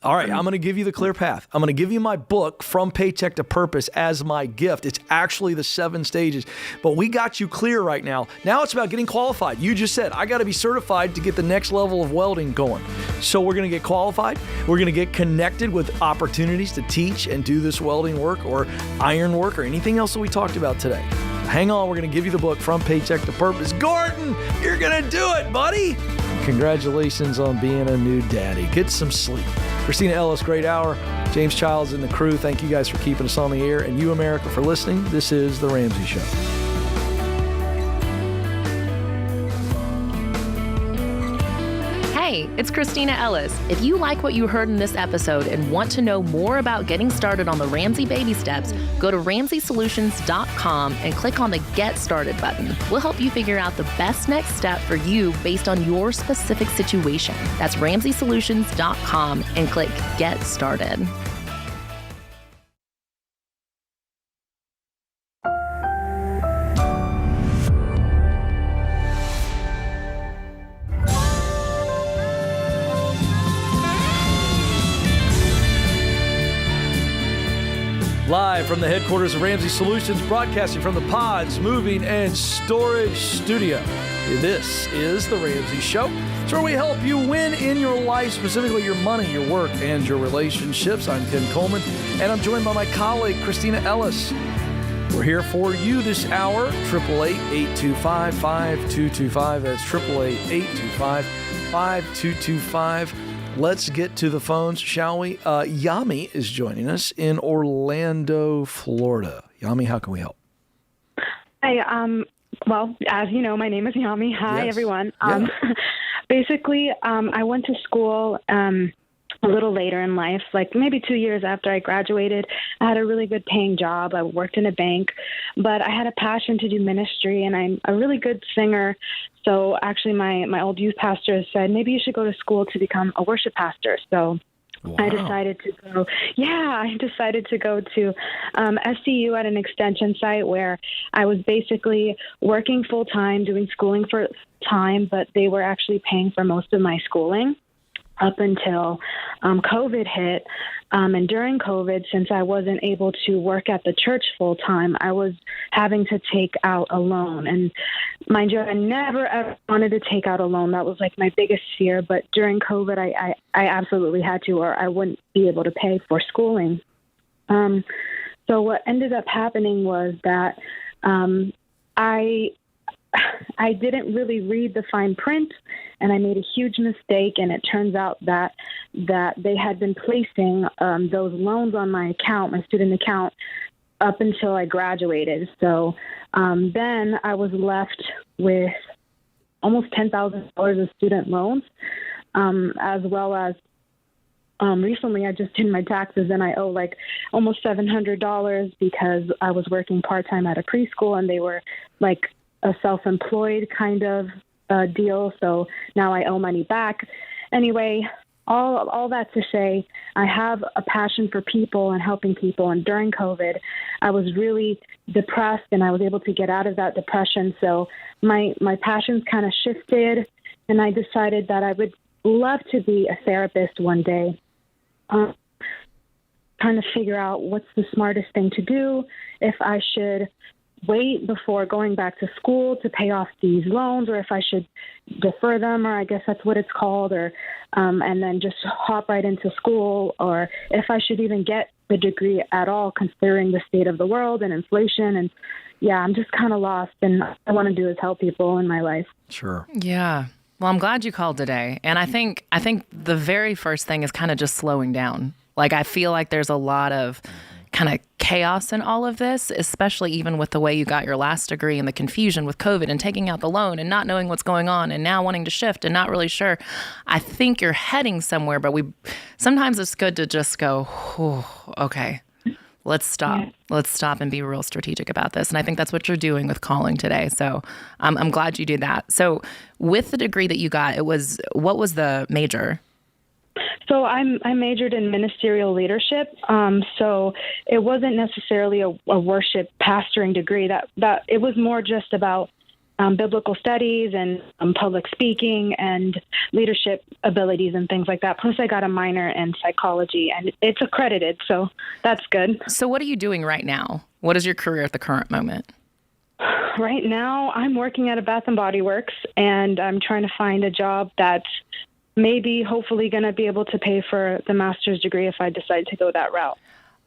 I'm going to give you the clear path. I'm going to give you my book, From Paycheck to Purpose, as my gift. It's actually the 7 stages, but we got you clear right now. Now it's about getting qualified. You just said, I got to be certified to get the next level of welding going. So we're going to get qualified. We're going to get connected with opportunities to teach and do this welding work or iron work or anything else that we talked about today. Hang on, we're going to give you the book, From Paycheck to Purpose. Gordon, you're going to do it, buddy. Congratulations on being a new daddy. Get some sleep. Christina Ellis, great hour. James Childs and the crew, thank you guys for keeping us on the air. And you, America, for listening. This is The Ramsey Show. Hey, it's Christina Ellis. If you like what you heard in this episode and want to know more about getting started on the Ramsey baby steps, go to RamseySolutions.com and click on the Get Started button. We'll help you figure out the best next step for you based on your specific situation. That's RamseySolutions.com and click Get Started. Live from the headquarters of Ramsey Solutions, broadcasting from the Pods Moving and Storage Studio. This is The Ramsey Show. It's where we help you win in your life, specifically your money, your work, and your relationships. I'm Ken Coleman, and I'm joined by my colleague, Christina Ellis. We're here for you this hour, 888-825-5225. That's 888-825-5225. Let's get to the phones, shall we? Yami is joining us in Orlando, Florida. Yami, how can we help? Hi, well, as you know, my name is Yami. Hi, yes. everyone. Yeah. Basically, I went to school a little later in life, like maybe 2 years after I graduated. I had a really good paying job. I worked in a bank, but I had a passion to do ministry, and I'm a really good singer. So actually my old youth pastor said, maybe you should go to school to become a worship pastor. So Wow. I decided to go to SCU at an extension site where I was basically working full time, doing schooling for time, but they were actually paying for most of my schooling up until COVID hit. And during COVID, since I wasn't able to work at the church full time, I was having to take out a loan. And mind you, I never ever wanted to take out a loan. That was like my biggest fear. But during COVID, I absolutely had to, or I wouldn't be able to pay for schooling. So what ended up happening was that I didn't really read the fine print, and I made a huge mistake. And it turns out that they had been placing those loans on my account, my student account, up until I graduated. So then I was left with almost $10,000 of student loans, as well as recently I just did my taxes, and I owe like almost $700 because I was working part-time at a preschool, and they were like a self-employed kind of deal. So now I owe money back. Anyway, all that to say, I have a passion for people and helping people. And during COVID, I was really depressed, and I was able to get out of that depression. So my passions kind of shifted, and I decided that I would love to be a therapist one day. Trying to figure out what's the smartest thing to do, if I should wait before going back to school to pay off these loans, or if I should defer them, or I guess that's what it's called, or and then just hop right into school, or if I should even get the degree at all, considering the state of the world and inflation. And yeah, I'm just kind of lost, and all I want to do is help people in my life. Sure. Yeah. Well, I'm glad you called today. And I think the very first thing is kind of just slowing down. Like, I feel like there's a lot of kind of chaos in all of this, especially even with the way you got your last degree and the confusion with COVID and taking out the loan and not knowing what's going on and now wanting to shift and not really sure. I think you're heading somewhere, but sometimes it's good to just go, okay, let's stop. Yeah. Let's stop and be real strategic about this. And I think that's what you're doing with calling today. So I'm glad you did that. So with the degree that you got, what was the major? So I majored in ministerial leadership. So it wasn't necessarily a worship pastoring degree. That it was more just about biblical studies and public speaking and leadership abilities and things like that. Plus, I got a minor in psychology, and it's accredited, so that's good. So what are you doing right now? What is your career at the current moment? Right now, I'm working at a Bath & Body Works, and I'm trying to find a job that's maybe hopefully going to be able to pay for the master's degree if I decide to go that route.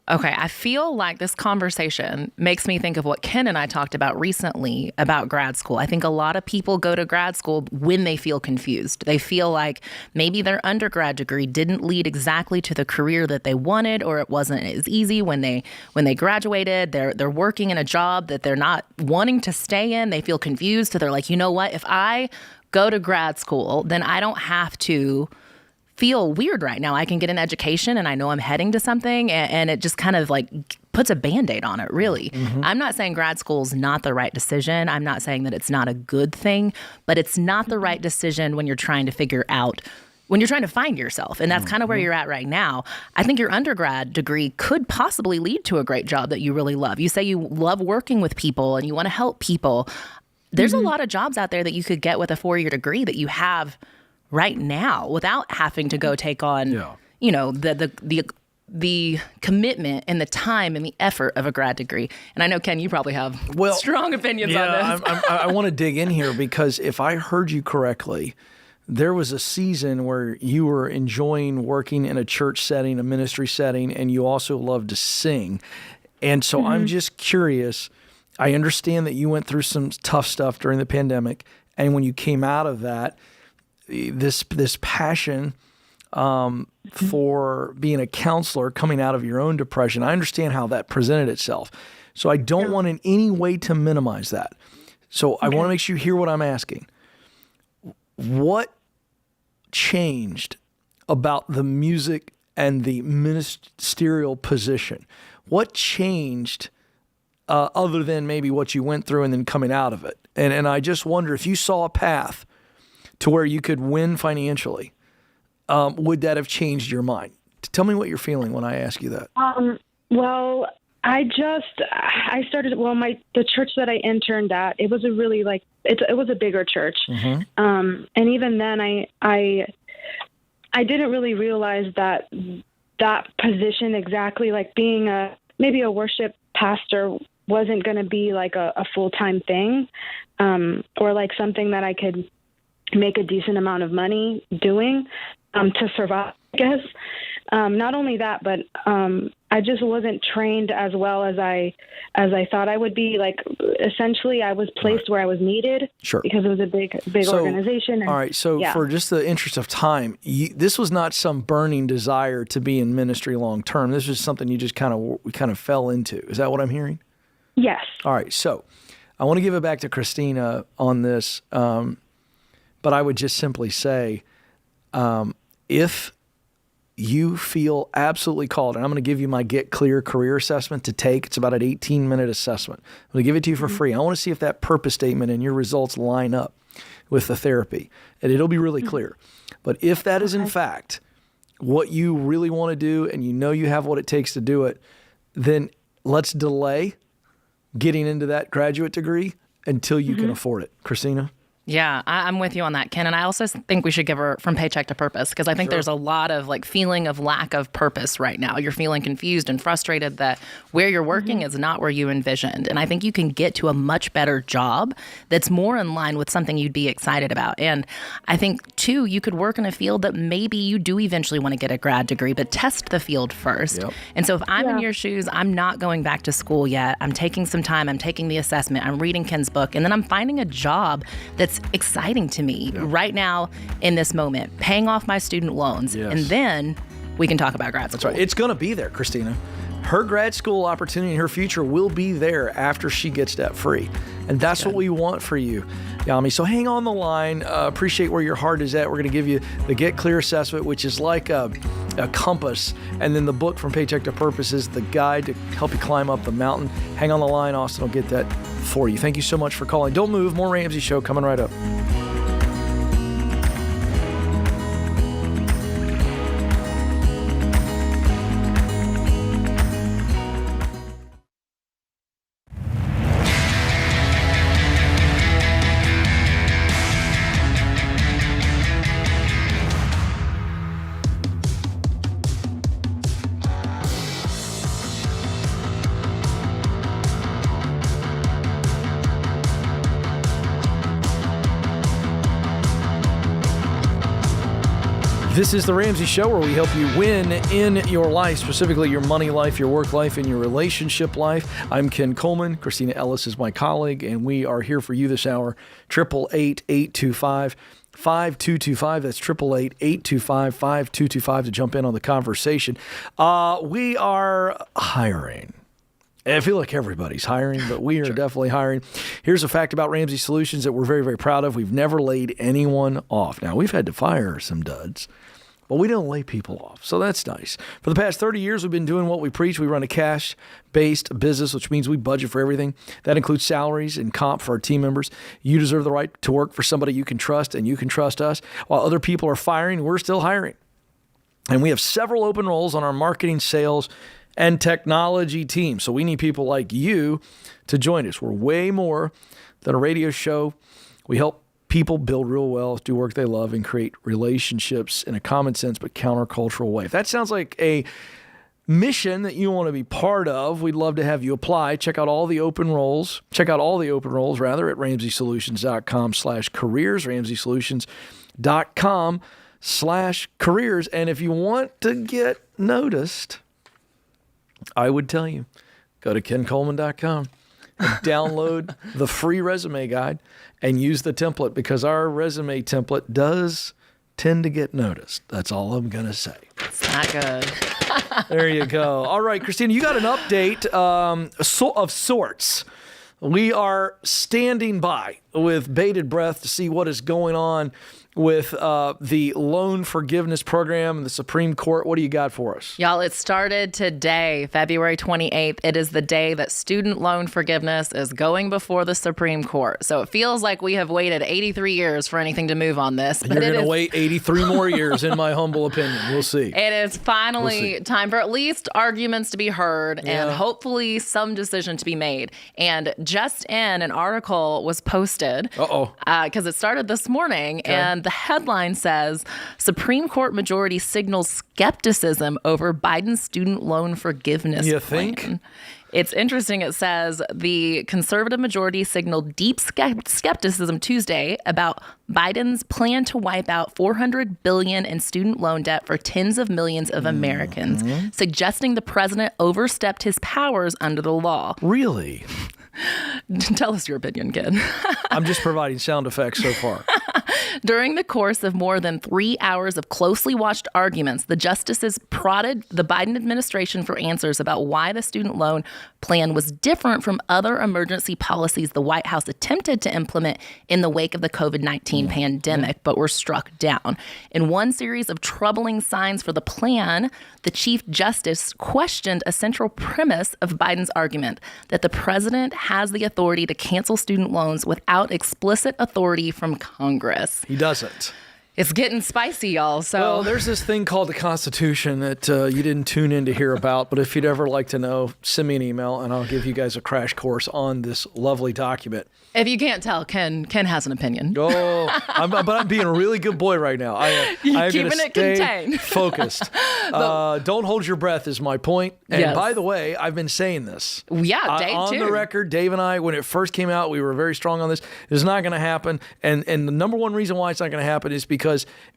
Okay, I feel like this conversation makes me think of what Ken and I talked about recently about grad school. I think a lot of people go to grad school when they feel confused. They feel like maybe their undergrad degree didn't lead exactly to the career that they wanted, or it wasn't as easy when they graduated. They're working in a job that they're not wanting to stay in. They feel confused, so they're like, you know what? If I go to grad school, then I don't have to feel weird right now. I can get an education, and I know I'm heading to something, and it just kind of like puts a Band-Aid on it, really. Mm-hmm. I'm not saying grad school is not the right decision. I'm not saying that it's not a good thing, but it's not the right decision when you're trying to find yourself. And that's kind of where you're at right now. I think your undergrad degree could possibly lead to a great job that you really love. You say you love working with people and you want to help people. There's a lot of jobs out there that you could get with a 4-year degree that you have right now without having to go take on, the commitment and the time and the effort of a grad degree. And I know, Ken, you probably have strong opinions on this. I want to dig in here because if I heard you correctly, there was a season where you were enjoying working in a church setting, a ministry setting, and you also loved to sing. And so I'm just curious. I understand that you went through some tough stuff during the pandemic, and when you came out of that, this passion for being a counselor coming out of your own depression, I understand how that presented itself. So I don't want in any way to minimize that. So I want to make sure you hear what I'm asking. What changed about the music and the ministerial position? What changed other than maybe what you went through and then coming out of it? And I just wonder if you saw a path to where you could win financially, would that have changed your mind? Tell me what you're feeling when I ask you that. Well, I started, the church that I interned at, it was a really it was a bigger church. Mm-hmm. And even then I didn't really realize that position exactly, like being maybe a worship pastor wasn't going to be like a full-time thing, or like something that I could make a decent amount of money doing, to survive, I guess. Not only that, but I just wasn't trained as well as I thought I would be. Like, essentially, I was placed where I was needed, sure, because it was a big organization. And, all right, so for just the interest of time, this was not some burning desire to be in ministry long term. This was something you just kind of fell into. Is that what I'm hearing? Yes. All right, so I want to give it back to Christina on this, but I would just simply say, if you feel absolutely called, and I'm going to give you my Get Clear career assessment to take. It's about an 18-minute assessment. I'm going to give it to you for free. I want to see if that purpose statement and your results line up with the therapy, and it'll be really clear. But if that is in fact what you really want to do, and you know you have what it takes to do it, then let's delay getting into that graduate degree until you can afford it. Christina? Yeah, I'm with you on that, Ken. And I also think we should give her from paycheck to purpose, because I think there's a lot of feeling of lack of purpose right now. You're feeling confused and frustrated that where you're working is not where you envisioned. And I think you can get to a much better job that's more in line with something you'd be excited about. And I think, too, you could work in a field that maybe you do eventually want to get a grad degree, but test the field first. Yep. And so if I'm in your shoes, I'm not going back to school yet. I'm taking some time. I'm taking the assessment. I'm reading Ken's book. And then I'm finding a job that's exciting to me right now in this moment, paying off my student loans. Yes. And then we can talk about grad school. That's right. It's going to be there, Christina. Her grad school opportunity in her future will be there after she gets debt free. And that's what we want for you, Yami. So hang on the line. Appreciate where your heart is at. We're going to give you the Get Clear assessment, which is like a compass. And then the book From Paycheck to Purpose is the guide to help you climb up the mountain. Hang on the line. Austin will get that for you. Thank you so much for calling. Don't move. More Ramsey Show coming right up. This is the Ramsey Show, where we help you win in your life, specifically your money life, your work life, and your relationship life. I'm Ken Coleman. Christina Ellis is my colleague, and we are here for you this hour. 888-825-5225. That's 888-825-5225 to jump in on the conversation. We are hiring. I feel like everybody's hiring, but we are definitely hiring. Here's a fact about Ramsey Solutions that we're very, very proud of. We've never laid anyone off. Now, we've had to fire some duds, but we don't lay people off, so that's nice. For the past 30 years, we've been doing what we preach. We run a cash-based business, which means we budget for everything. That includes salaries and comp for our team members. You deserve the right to work for somebody you can trust, and you can trust us. While other people are firing, we're still hiring. And we have several open roles on our marketing, sales, and technology team. So we need people like you to join us. We're way more than a radio show. We help people build real wealth, do work they love, and create relationships in a common sense but countercultural way. If that sounds like a mission that you want to be part of, we'd love to have you apply. Check out all the open roles. Check out all the open roles, rather, at RamseySolutions.com/careers, RamseySolutions.com/careers. And if you want to get noticed, I would tell you, go to KenColeman.com and download the free resume guide and use the template, because our resume template does tend to get noticed. That's all I'm going to say. It's not good. There you go. All right, Christina, you got an update of sorts. We are standing by with bated breath to see what is going on with the loan forgiveness program and the Supreme Court. What do you got for us? Y'all, it started today, February 28th. It is the day that student loan forgiveness is going before the Supreme Court. So it feels like we have waited 83 years for anything to move on this. But you're going to wait 83 more years, in my humble opinion. We'll see. It is finally time for at least arguments to be heard and hopefully some decision to be made. And just in, an article was posted. Because it started this morning. Okay. And the headline says, Supreme Court majority signals skepticism over Biden's student loan forgiveness plan. You think? It's interesting. It says the conservative majority signaled deep skepticism Tuesday about Biden's plan to wipe out $400 billion in student loan debt for tens of millions of Americans, suggesting the president overstepped his powers under the law. Really? Tell us your opinion, kid. I'm just providing sound effects so far. During the course of more than 3 hours of closely watched arguments, the justices prodded the Biden administration for answers about why the student loan plan was different from other emergency policies the White House attempted to implement in the wake of the COVID-19 pandemic, but were struck down. In one series of troubling signs for the plan, the Chief Justice questioned a central premise of Biden's argument that the president has the authority to cancel student loans without explicit authority from Congress. He doesn't. It's getting spicy, y'all. So, well, there's this thing called the Constitution that you didn't tune in to hear about, but if you'd ever like to know, send me an email and I'll give you guys a crash course on this lovely document. If you can't tell, Ken has an opinion. But I'm being a really good boy right now. I'm keeping it contained. Focused. Don't hold your breath is my point. And by the way, I've been saying this. Yeah, Dave on too. the record, Dave and I, when it first came out, we were very strong on this. It's not going to happen. And the number one reason why it's not going to happen is because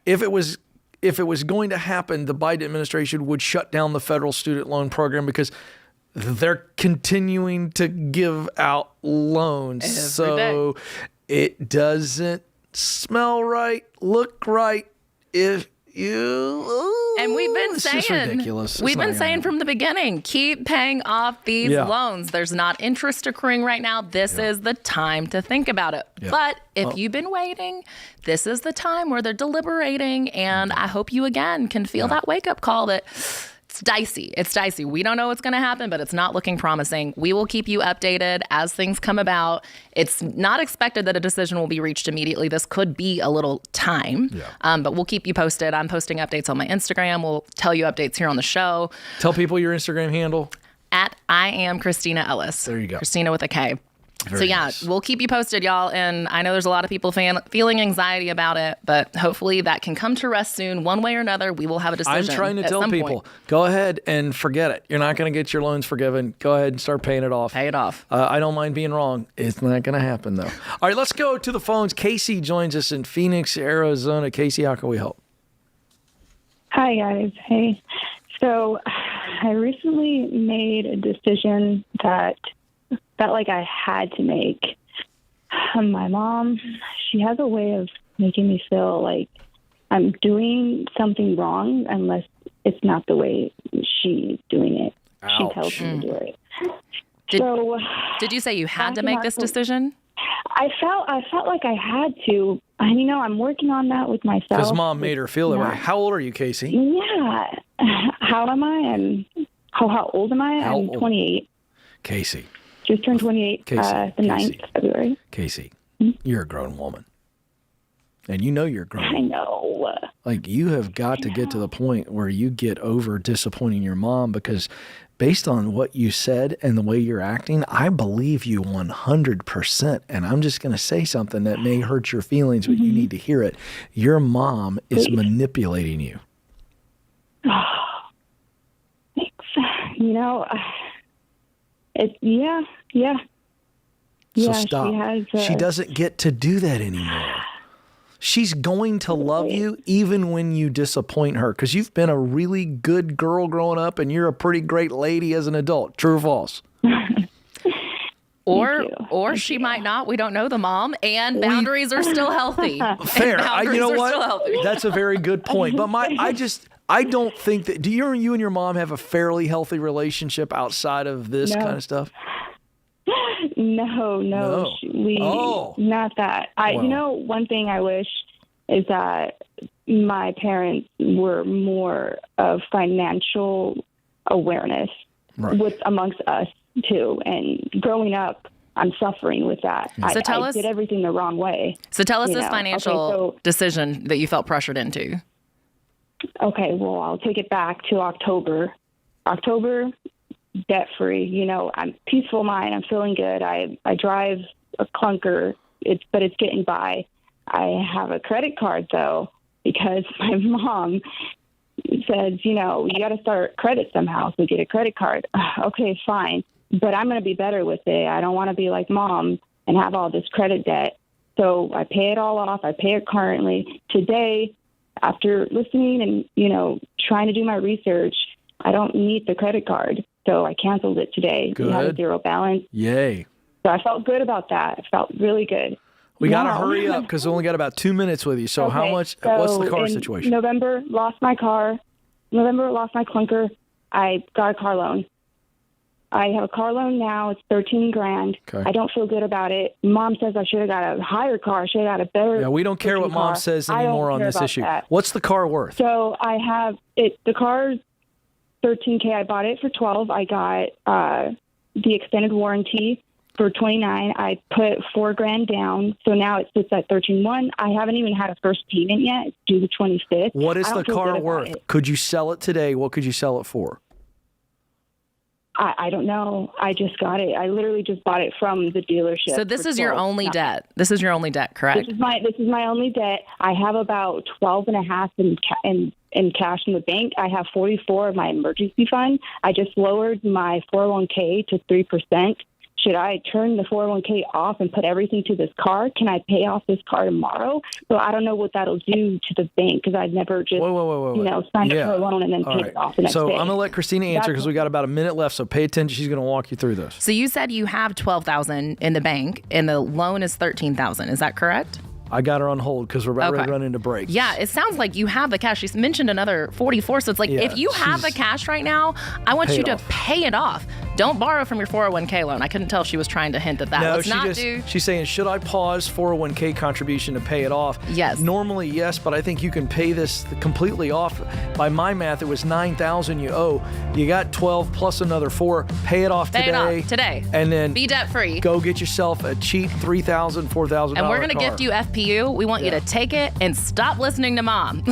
if it was going to happen, the Biden administration would shut down the federal student loan program because they're continuing to give out loans. So it doesn't smell right, look right if you... And we've been saying, ridiculous. We've been saying from the beginning, keep paying off these loans. There's not interest accruing right now. This is the time to think about it. But if you've been waiting, this is the time where they're deliberating. And I hope you, again, can feel that wake-up call that... It's dicey. It's dicey. We don't know what's going to happen, but it's not looking promising. We will keep you updated as things come about. It's not expected that a decision will be reached immediately. This could be a little time, but we'll keep you posted. I'm posting updates on my Instagram. We'll tell you updates here on the show. Tell people your Instagram handle. At I am Christina Ellis. There you go. Christina with a K. Very nice. We'll keep you posted, y'all. And I know there's a lot of people feeling anxiety about it, but hopefully that can come to rest soon. One way or another, we will have a decision. I'm trying to tell people, go ahead and forget it. You're not going to get your loans forgiven. Go ahead and start paying it off. Pay it off. I don't mind being wrong. It's not going to happen, though. All right, let's go to the phones. Casey joins us in Phoenix, Arizona. Casey, how can we help? Hi, guys. Hey. So I recently made a decision that felt like I had to make. My mom, she has a way of making me feel like I'm doing something wrong unless it's not the way she's doing it. Ouch. She tells me to do it. Did you say you had to make this decision? I felt like I had to. I'm working on that with myself. Because mom made her feel that way. How old are you, Casey? Yeah. How am I? And how old am I? I'm 28. Casey. Just turned 28 the 9th of February. Casey, you're a grown woman. And you know you're grown. I know. Like, you have got to get to the point where you get over disappointing your mom, because based on what you said and the way you're acting, I believe you 100%. And I'm just going to say something that may hurt your feelings, but you need to hear it. Your mom is manipulating you. Thanks. Yeah. So stop. She has, she doesn't get to do that anymore. She's going to love you even when you disappoint her, because you've been a really good girl growing up and you're a pretty great lady as an adult. True or false? Or she might not. We don't know the mom, and boundaries are still healthy. Fair. You know what? That's a very good point. But I don't think that. Do you and your mom have a fairly healthy relationship outside of this kind of stuff? No. Not that. One thing I wish is that my parents were more of financial awareness amongst us too. And growing up, I'm suffering with that. So tell I us, did everything the wrong way. So tell us this financial decision that you felt pressured into. Okay, well, I'll take it back to October. October, debt-free. I'm peaceful mind. I'm feeling good. I drive a clunker, but it's getting by. I have a credit card, though, because my mom says, you got to start credit somehow, so get a credit card. Okay, fine. But I'm going to be better with it. I don't want to be like Mom and have all this credit debt. So I pay it all off. I pay it currently. Today, after listening and, trying to do my research, I don't need the credit card. So I canceled it today. Good. We had a zero balance. Yay. So I felt good about that. I felt really good. We got to hurry up because we only got about 2 minutes with you. So okay, how much, what's the car situation? November, lost my car. November, lost my clunker. I got a car loan. I have a car loan now. It's $13,000. Okay. I don't feel good about it. Mom says I should have got a higher car. I should have got a better. Yeah, we don't care what Mom says anymore on this issue. That. What's the car worth? So I have it. The car's $13,000. I bought it for $12,000. I got the extended warranty for $29,000. I put $4,000 down. So now it sits at $13,100. I haven't even had a first payment yet. It's due the 25th. What is the car worth? Could you sell it today? What could you sell it for? I don't know. I just got it. I literally just bought it from the dealership. So this is your only debt. This is your only debt, correct? This is my only debt. I have about 12.5 in cash in the bank. I have 44 of my emergency fund. I just lowered my 401k to 3%. Should I turn the 401k off and put everything to this car? Can I pay off this car tomorrow? So I don't know what that'll do to the bank because I've never just, signed up for a loan and then paid it off the next day. So I'm going to let Christina answer because we got about a minute left. So pay attention. She's going to walk you through this. So you said you have $12,000 in the bank and the loan is $13,000. Is that correct? I got her on hold because we're about ready to run into breaks. Yeah, it sounds like you have the cash. She's mentioned another 44. So it's like, if you have the cash right now, I want you to pay it off. Don't borrow from your 401k loan. I couldn't tell if she was trying to hint at that. No, she's saying, should I pause 401k contribution to pay it off? Yes. Normally, yes, but I think you can pay this completely off. By my math, it was $9,000 you owe. You got 12 plus another 4. Pay it off today. Pay it off today. And then be debt free. Go get yourself a cheap $3,000, $4,000 And we're going to gift you FPU. We want you to take it and stop listening to Mom.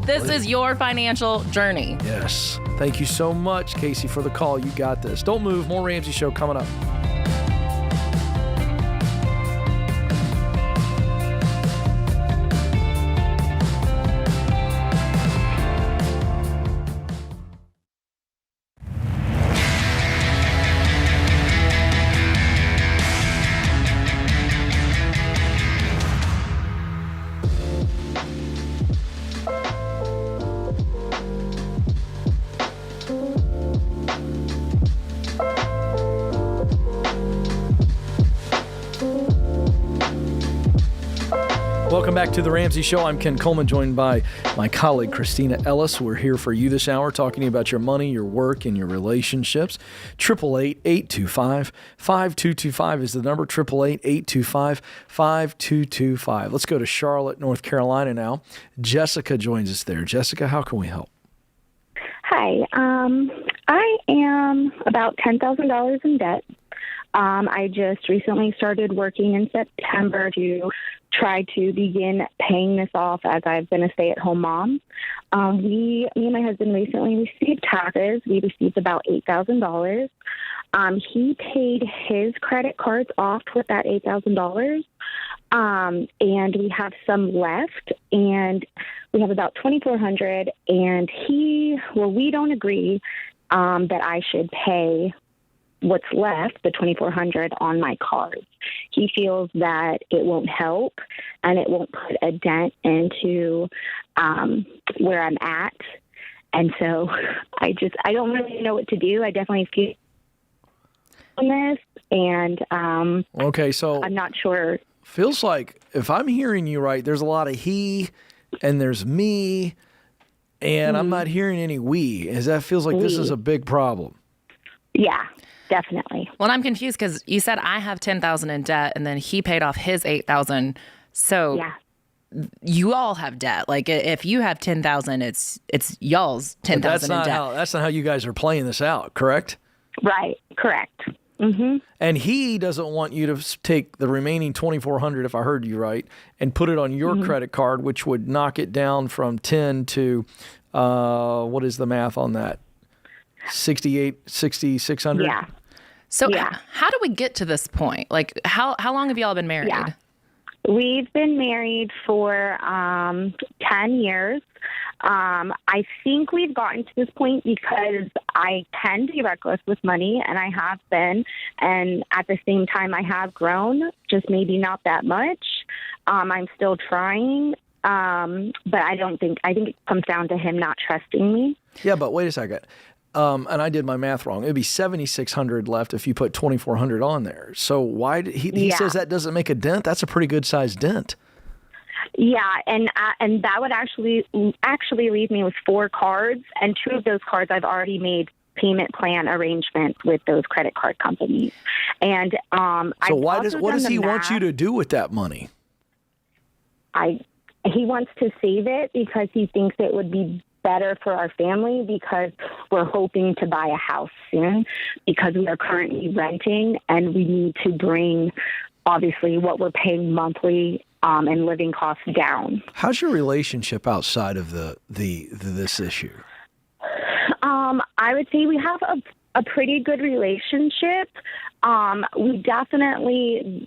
This is your financial journey. Yes. Thank you so much, Casey, for the call. You got this. Don't move. More Ramsey Show coming up. Welcome back to the Ramsey Show. I'm Ken Coleman, joined by my colleague Christina Ellis. We're here for you this hour, talking about your money, your work, and your relationships. 888-825-5225 is the number. 888-825-5225. Let's go to Charlotte, North Carolina now. Jessica joins us there. Jessica, how can we help? Hi. I am about $10,000 in debt. I just recently started working in September to try to begin paying this off as I've been a stay-at-home mom. Me and my husband recently received taxes. We received about $8,000. He paid his credit cards off with that $8,000. And we have some left, and we have about $2,400. And we don't agree that I should pay what's left, the $2,400, on my cards. He feels that it won't help and it won't put a dent into where I'm at. And so I don't really know what to do. I definitely feel on this, and okay, so I'm not sure. Feels like, if I'm hearing you right, there's a lot of he and there's me, and I'm not hearing any we. That feels like this is a big problem. Yeah. Definitely. Well, I'm confused because you said I have $10,000 in debt, and then he paid off his $8,000. So, you all have debt. Like if you have 10,000, it's y'all's 10,000 in debt. That's not how you guys are playing this out, correct? Right. Correct. Mm-hmm. And he doesn't want you to take the remaining $2,400, if I heard you right, and put it on your credit card, which would knock it down from 10 to, what is the math on that? 6,600? Yeah. So how do we get to this point? Like how long have y'all been married? Yeah. We've been married for 10 years. I think we've gotten to this point because I can be reckless with money, and I have been. And at the same time, I have grown, just maybe not that much. I'm still trying, but I think it comes down to him not trusting me. Yeah, but wait a second. And I did my math wrong. It'd be 7,600 left if you put 2,400 on there. So why did he says that doesn't make a dent? That's a pretty good sized dent. Yeah, and that would actually leave me with 4 cards, and 2 of those cards I've already made payment plan arrangements with those credit card companies. And so what does he want you to do with that money? He wants to save it because he thinks it would be better for our family, because we're hoping to buy a house soon, because we are currently renting and we need to bring obviously what we're paying monthly and living costs down. How's your relationship outside of this issue? I would say we have a pretty good relationship. Finances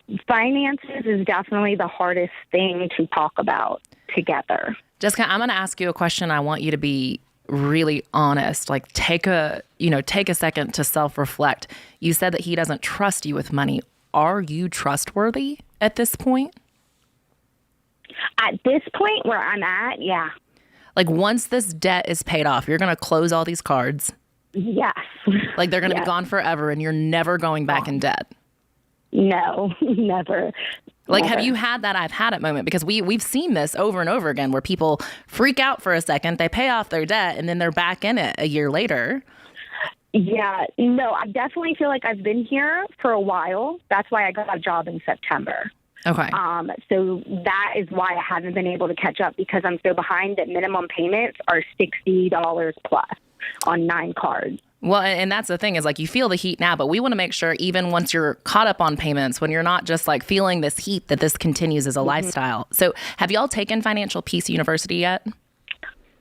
is definitely the hardest thing to talk about together. Jessica, I'm going to ask you a question. I want you to be really honest. Like take a second to self-reflect. You said that he doesn't trust you with money. Are you trustworthy at this point? At this point where I'm at, yeah. Like once this debt is paid off, you're going to close all these cards. Yes. Like they're going to be gone forever and you're never going back in debt. No, never. Like, have you had that I've had it moment? Because we've seen this over and over again where people freak out for a second, they pay off their debt, and then they're back in it a year later. Yeah, no, I definitely feel like I've been here for a while. That's why I got a job in September. Okay. So that is why I haven't been able to catch up, because I'm so behind that minimum payments are $60 plus on 9 cards. Well, and that's the thing is like you feel the heat now, but we want to make sure even once you're caught up on payments, when you're not just like feeling this heat, that this continues as a lifestyle. So have y'all taken Financial Peace University yet?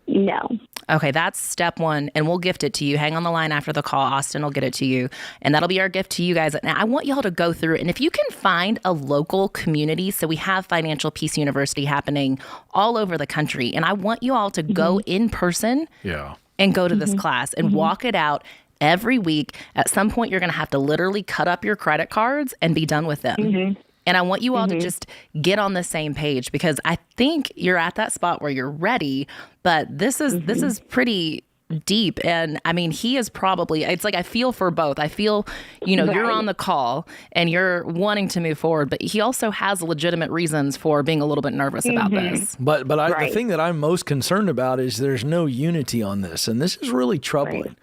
No. Okay, that's step 1, and we'll gift it to you. Hang on the line after the call. Austin will get it to you, and that'll be our gift to you guys. Now, I want y'all to go through it, and if you can find a local community, so we have Financial Peace University happening all over the country, and I want you all to go in person and go to this class and walk it out every week. At some point, you're going to have to literally cut up your credit cards and be done with them. And I want you all to just get on the same page, because I think you're at that spot where you're ready, but this is pretty deep. And I mean, he is probably, it's like I feel for both. I feel, you're on the call and you're wanting to move forward, but he also has legitimate reasons for being a little bit nervous about this. But the thing that I'm most concerned about is there's no unity on this, and this is really troubling. Right.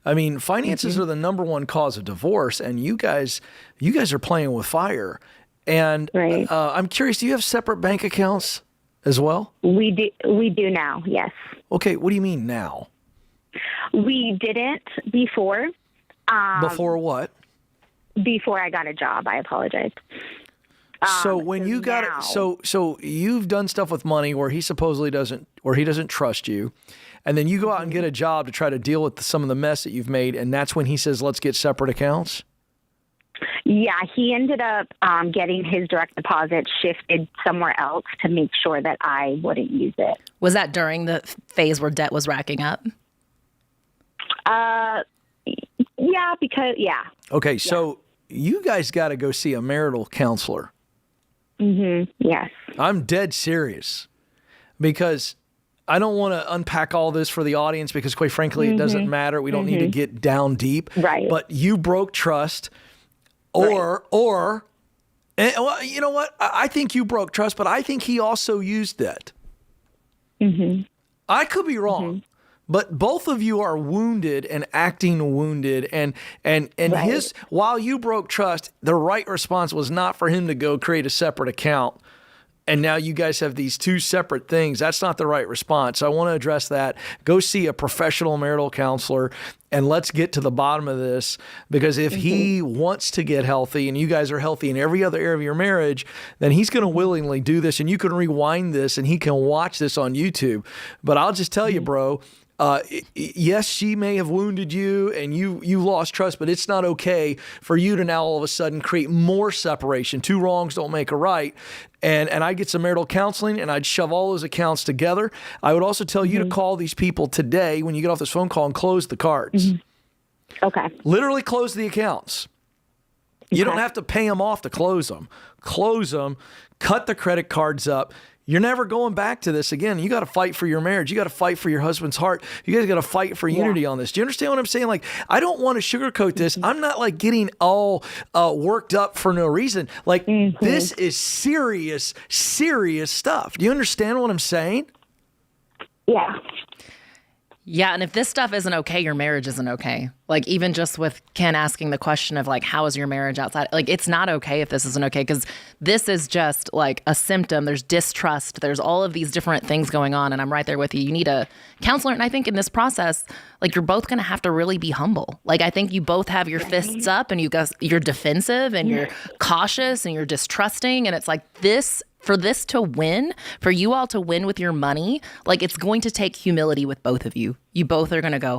I mean, finances are the number one cause of divorce, and you guys are playing with fire. And I'm curious, do you have separate bank accounts as well? We do now, yes. Okay, what do you mean now? We didn't before. Before what? Before I got a job. I apologize. So when you got it, so you've done stuff with money where he supposedly doesn't, or he doesn't trust you, and then you go out and get a job to try to deal with some of the mess that you've made, and that's when he says, let's get separate accounts? Yeah, he ended up getting his direct deposit shifted somewhere else to make sure that I wouldn't use it. Was that during the phase where debt was racking up? Yeah, because, Okay, so you guys got to go see a marital counselor. Yes. I'm dead serious, because I don't want to unpack all this for the audience, because quite frankly, it doesn't matter. We don't need to get down deep. Right. But you broke trust. Or, well, you know what? I think you broke trust, but I think he also used that. I could be wrong, but both of you are wounded and acting wounded. And while you broke trust, the right response was not for him to go create a separate account and now you guys have these two separate things. That's not the right response. So I want to address that. Go see a professional marital counselor, and let's get to the bottom of this, because if he wants to get healthy and you guys are healthy in every other area of your marriage, then he's going to willingly do this, and you can rewind this and he can watch this on YouTube. But I'll just tell you, bro, yes, she may have wounded you and you lost trust, but it's not okay for you to now all of a sudden create more separation. Two wrongs don't make a right. And I'd get some marital counseling, and I'd shove all those accounts together. I would also tell you to call these people today when you get off this phone call and close the cards. Okay. Literally close the accounts. You don't have to pay them off to close them. Close them, cut the credit cards up. You're never going back to this again. You got to fight for your marriage. You got to fight for your husband's heart. You guys got to fight for unity on this. Do you understand what I'm saying? Like, I don't want to sugarcoat this. I'm not like getting all worked up for no reason. Like, this is serious, serious stuff. Do you understand what I'm saying? Yeah. Yeah, and if this stuff isn't okay, your marriage isn't okay. Like, even just with Ken asking the question of, like, how is your marriage outside? Like, it's not okay if this isn't okay, because this is just, like, a symptom. There's distrust. There's all of these different things going on, and I'm right there with you. You need a counselor, and I think in this process, like, you're both going to have to really be humble. Like, I think you both have your fists up, and you're defensive, and you're cautious, and you're distrusting, and it's like this... For this to win, for you all to win with your money, like, it's going to take humility with both of you. You both are going to go,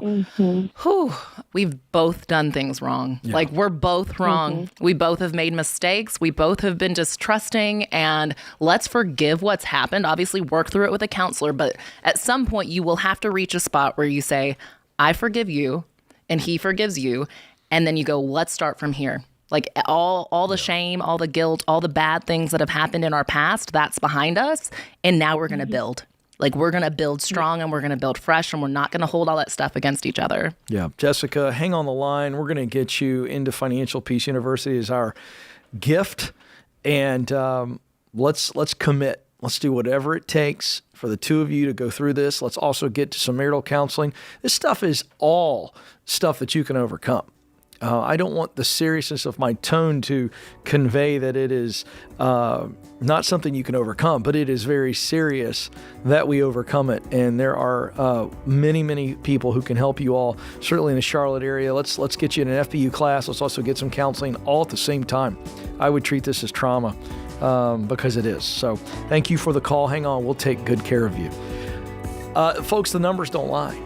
whew, we've both done things wrong. Yeah. Like, we're both wrong. We both have made mistakes. We both have been distrusting, and let's forgive what's happened. Obviously, work through it with a counselor, but at some point you will have to reach a spot where you say, I forgive you, and he forgives you, and then you go, let's start from here. Like, all the shame, all the guilt, all the bad things that have happened in our past, that's behind us. And now we're going to build. Like, we're going to build strong, and we're going to build fresh, and we're not going to hold all that stuff against each other. Yeah. Jessica, hang on the line. We're going to get you into Financial Peace University as our gift. And let's commit. Let's do whatever it takes for the two of you to go through this. Let's also get to some marital counseling. This stuff is all stuff that you can overcome. I don't want the seriousness of my tone to convey that it is not something you can overcome, but it is very serious that we overcome it. And there are many, many people who can help you all, certainly in the Charlotte area. Let's get you in an FBU class. Let's also get some counseling all at the same time. I would treat this as trauma because it is. So thank you for the call. Hang on. We'll take good care of you. Folks, the numbers don't lie.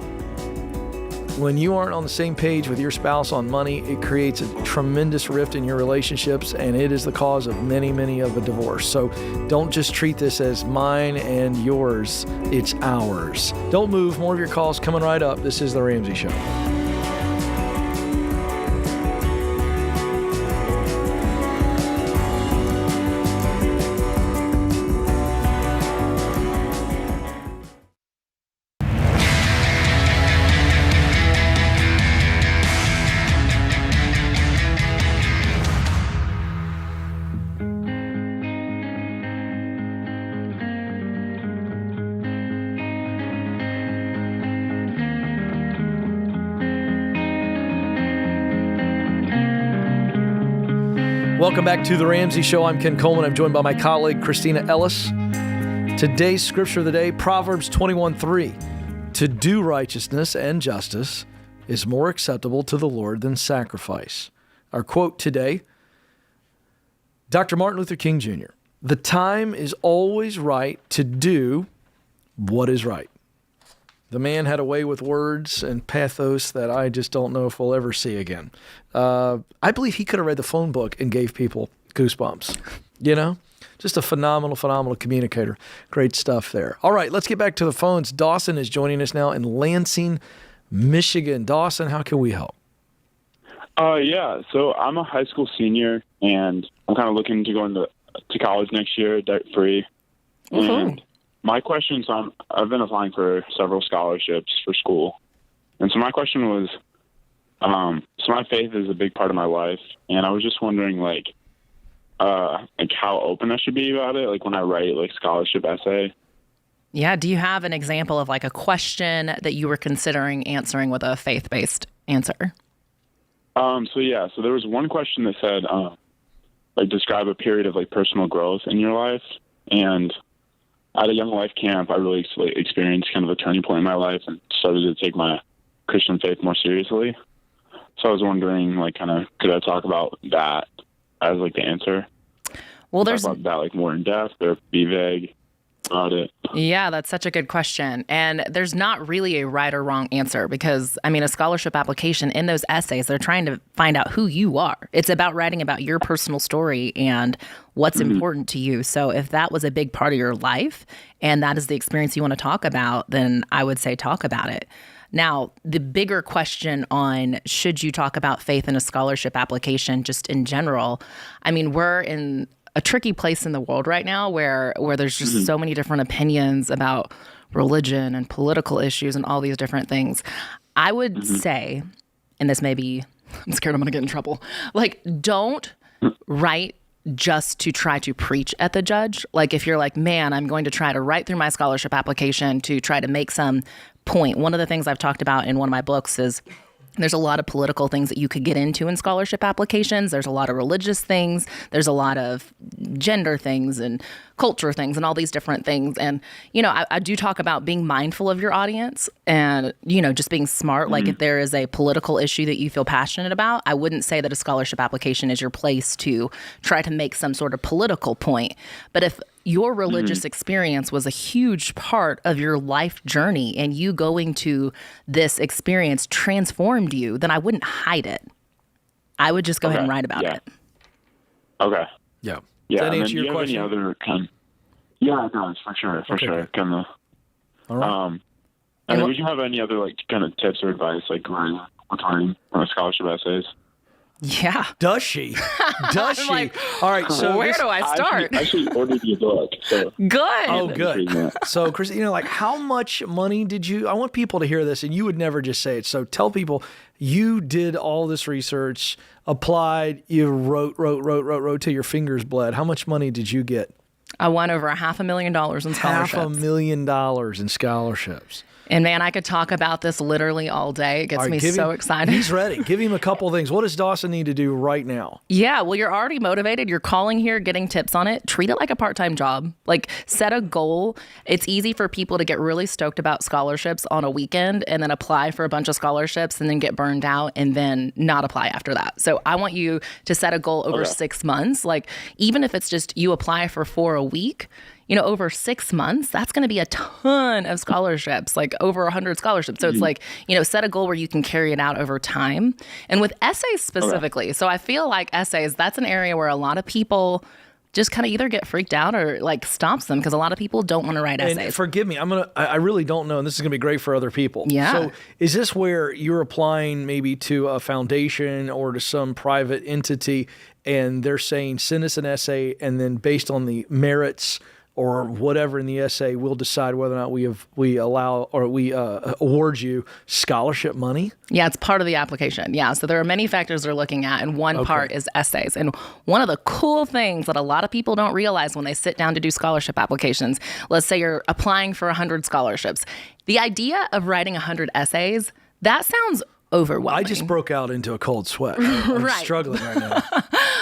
When you aren't on the same page with your spouse on money, it creates a tremendous rift in your relationships, and it is the cause of many of a divorce. So don't just treat this as mine and yours. It's ours. Don't move. More of your calls coming right up. This is The Ramsey Show. Welcome back to The Ramsey Show. I'm Ken Coleman. I'm joined by my colleague, Christina Ellis. Today's scripture of the day, Proverbs 21:3. To do righteousness and justice is more acceptable to the Lord than sacrifice. Our quote today, Dr. Martin Luther King Jr. The time is always right to do what is right. The man had a way with words and pathos that I just don't know if we'll ever see again. I believe he could have read the phone book and gave people goosebumps. You know, just a phenomenal communicator. Great stuff there. All right, let's get back to the phones. Dawson is joining us now in Lansing, Michigan. Dawson, how can we help? Yeah, so I'm a high school senior, and I'm kind of looking to go into college next year, debt-free. And my question, so I've been applying for several scholarships for school. And so my question was, so my faith is a big part of my life, and I was just wondering, like how open I should be about it, like when I write, like, scholarship essay. Yeah, do you have an example of, like, a question that you were considering answering with a faith-based answer? So there was one question that said, like, describe a period of, like, personal growth in your life. And at a young life camp, I really experienced kind of a turning point in my life and started to take my Christian faith more seriously. So I was wondering, like, kind of, could I talk about that as like the answer? Well, there's talk about that like more in depth, or be vague about it. Yeah, that's such a good question. And there's not really a right or wrong answer because, I mean, a scholarship application, in those essays, they're trying to find out who you are. It's about writing about your personal story and what's important to you. So if that was a big part of your life and that is the experience you want to talk about, then I would say talk about it. Now, the bigger question on should you talk about faith in a scholarship application just in general, I mean, we're in a tricky place in the world right now where there's just so many different opinions about religion and political issues and all these different things. I would say, and this may be, I'm scared I'm going to get in trouble, like, don't write just to try to preach at the judge. Like, if you're like, man, I'm going to try to write through my scholarship application to try to make some point. One of the things I've talked about in one of my books is there's a lot of political things that you could get into in scholarship applications. There's a lot of religious things. There's a lot of gender things and culture things and all these different things. And, you know, I do talk about being mindful of your audience and, you know, just being smart. Like, if there is a political issue that you feel passionate about, I wouldn't say that a scholarship application is your place to try to make some sort of political point. But if your religious experience was a huge part of your life journey and you going to this experience transformed you, then I wouldn't hide it. I would just go ahead and write about it. Okay. Yeah. Yeah. Does that And answer then your question? any other kind? Yeah, it does, for sure. For sure. Kind of. All right. And then would you have any other like kind of tips or advice, like writing on scholarship essays? Yeah. Does she? Does she? Like, all right. So where do I start? I actually ordered your book. So. Good. Oh, good. So, Chris, you know, like, how much money did you? I want people to hear this, and you would never just say it. So, tell people you did all this research, applied, you wrote till your fingers bled. How much money did you get? I won over $500,000 in scholarships. $500,000 in scholarships. And man, I could talk about this literally all day. It gets me so excited. He's ready. Give him a couple of things. What does Dawson need to do right now? Yeah, well, you're already motivated. You're calling here, getting tips on it. Treat it like a part-time job. Like, set a goal. It's easy for people to get really stoked about scholarships on a weekend and then apply for a bunch of scholarships and then get burned out and then not apply after that. So I want you to set a goal over 6 months. Like, even if it's just you apply for 4 a week, you know, over 6 months, that's going to be a ton of scholarships, like over 100 scholarships. So it's like, you know, set a goal where you can carry it out over time. And with essays specifically, so I feel like essays, that's an area where a lot of people just kind of either get freaked out or like stops them because a lot of people don't want to write essays. And forgive me, I really don't know, and this is going to be great for other people. Yeah. So is this where you're applying maybe to a foundation or to some private entity and they're saying, send us an essay, and then based on the merits or whatever in the essay, we'll decide whether or not we award you scholarship money? Yeah, it's part of the application. Yeah, so there are many factors they're looking at, and one part is essays. And one of the cool things that a lot of people don't realize when they sit down to do scholarship applications, let's say you're applying for 100 scholarships. The idea of writing 100 essays, that sounds overwhelming. I just broke out into a cold sweat. I'm struggling right now.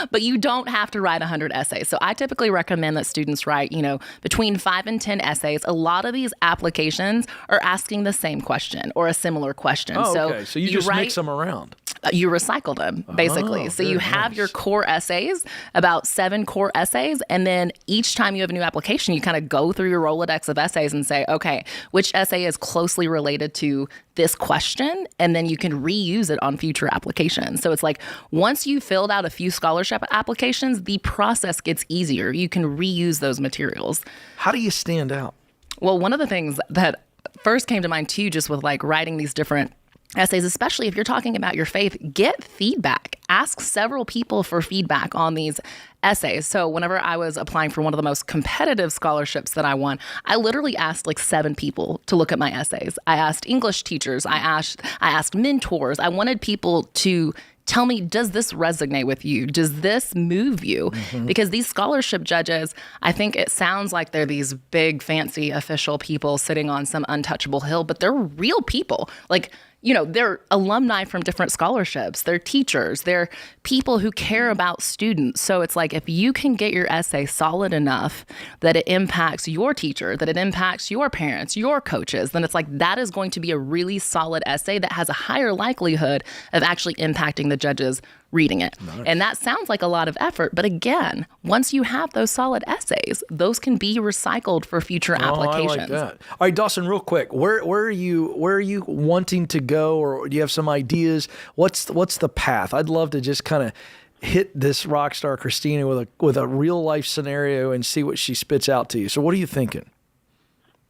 But you don't have to write 100 essays. So I typically recommend that students write, you know, between 5 and 10 essays. A lot of these applications are asking the same question or a similar question. Oh, okay. So you just mix them around. You recycle them, basically. So you have your core essays, about 7 core essays, and then each time you have a new application, you kind of go through your Rolodex of essays and say, okay, which essay is closely related to this question? And then you can reuse it on future applications. So it's like once you filled out a few scholarship applications, the process gets easier. You can reuse those materials. How do you stand out? Well, one of the things that first came to mind too, just with like writing these different essays, especially if you're talking about your faith, get feedback. Ask several people for feedback on these essays. So whenever I was applying for one of the most competitive scholarships that I won, I literally asked like 7 people to look at my essays. I asked English teachers. I asked mentors. I wanted people to tell me, does this resonate with you? Does this move you? Because these scholarship judges, I think it sounds like they're these big, fancy, official people sitting on some untouchable hill, but they're real people. Like, they're alumni from different scholarships. They're teachers. They're people who care about students. So it's like if you can get your essay solid enough that it impacts your teacher, that it impacts your parents, your coaches, then it's like that is going to be a really solid essay that has a higher likelihood of actually impacting the judges reading it. Nice. And that sounds like a lot of effort. But again, once you have those solid essays, those can be recycled for future applications. I like that. All right, Dawson, real quick, where are you wanting to go, or do you have some ideas? What's the path? I'd love to just kind of hit this rock star Christina with a real life scenario and see what she spits out to you. So what are you thinking?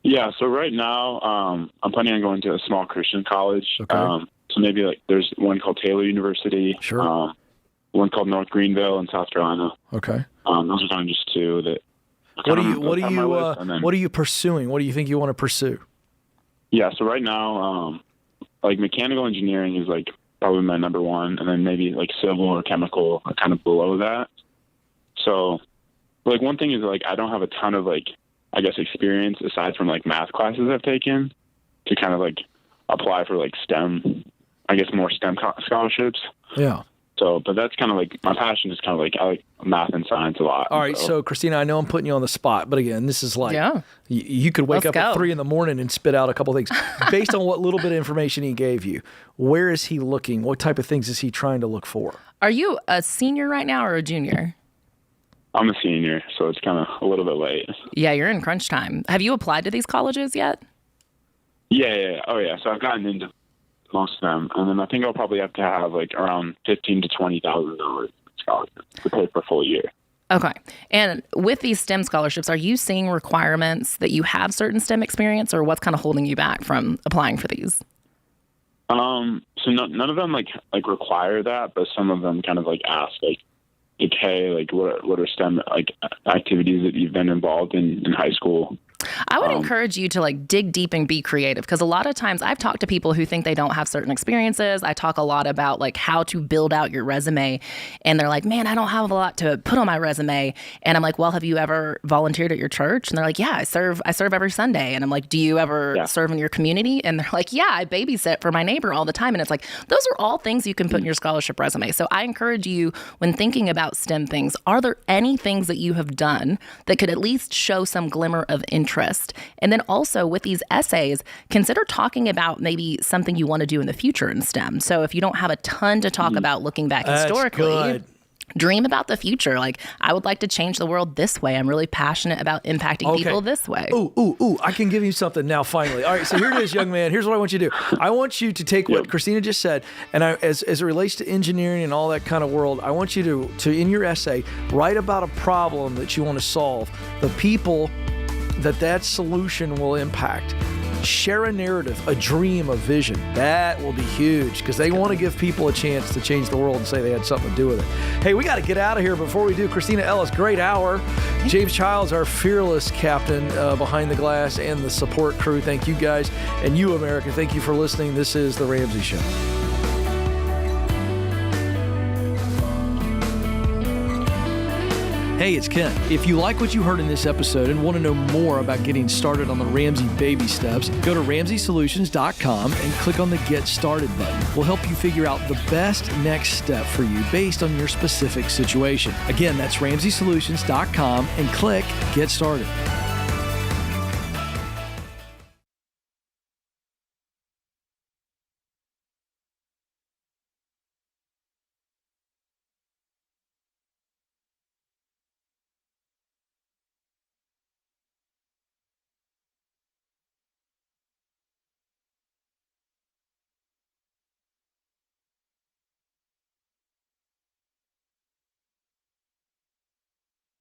Yeah, so right now I'm planning on going to a small Christian college. Okay. So maybe like there's one called Taylor University. Sure. One called North Greenville in South Carolina. Okay. Those are kind of just two that. What are you pursuing? What do you think you want to pursue? Yeah. So right now, like mechanical engineering is like probably my number one, and then maybe like civil or chemical are kind of below that. So, like one thing is like I don't have a ton of like I guess experience aside from like math classes I've taken to kind of like apply for like STEM. I guess more STEM scholarships. Yeah. So, but that's kind of like my passion is kind of like I like math and science a lot. All right, so Christina, I know I'm putting you on the spot, but again, this is like you could wake up at 3 a.m. and spit out a couple things based on what little bit of information he gave you. Where is he looking? What type of things is he trying to look for? Are you a senior right now or a junior? I'm a senior, so it's kind of a little bit late. Yeah, you're in crunch time. Have you applied to these colleges yet? Yeah. Oh, yeah. So I've gotten into most of them, and then I think I'll probably have to have like around $15,000 to $20,000 scholarships to pay for a full year. Okay. And with these STEM scholarships, are you seeing requirements that you have certain STEM experience, or what's kind of holding you back from applying for these? So none of them like require that, but some of them kind of like ask like, hey, like what are STEM like activities that you've been involved in high school? I would encourage you to like dig deep and be creative, because a lot of times I've talked to people who think they don't have certain experiences. I talk a lot about like how to build out your resume, and they're like, man, I don't have a lot to put on my resume. And I'm like, well, have you ever volunteered at your church? And they're like, yeah, I serve every Sunday. And I'm like, do you ever serve in your community? And they're like, yeah, I babysit for my neighbor all the time. And it's like, those are all things you can put in your scholarship resume. So I encourage you, when thinking about STEM things, are there any things that you have done that could at least show some glimmer of interest? And then also with these essays, consider talking about maybe something you want to do in the future in STEM. So if you don't have a ton to talk about looking back historically, dream about the future. Like, I would like to change the world this way. I'm really passionate about impacting people this way. Ooh, I can give you something now, finally. All right, so here it is, young man. Here's what I want you to do. I want you to take what Christina just said, and as it relates to engineering and all that kind of world, I want you to in your essay, write about a problem that you want to solve, the people that solution will impact. Share a narrative, a dream, a vision. That will be huge, because they want to give people a chance to change the world and say they had something to do with it. Hey, we got to get out of here. Before we do, Christina Ellis, great hour. James Childs, our fearless captain behind the glass, and the support crew. Thank you guys. And you, America, thank you for listening. This is The Ramsey Show. Hey, it's Ken. If you like what you heard in this episode and want to know more about getting started on the Ramsey baby steps, go to RamseySolutions.com and click on the Get Started button. We'll help you figure out the best next step for you based on your specific situation. Again, that's RamseySolutions.com and click Get Started.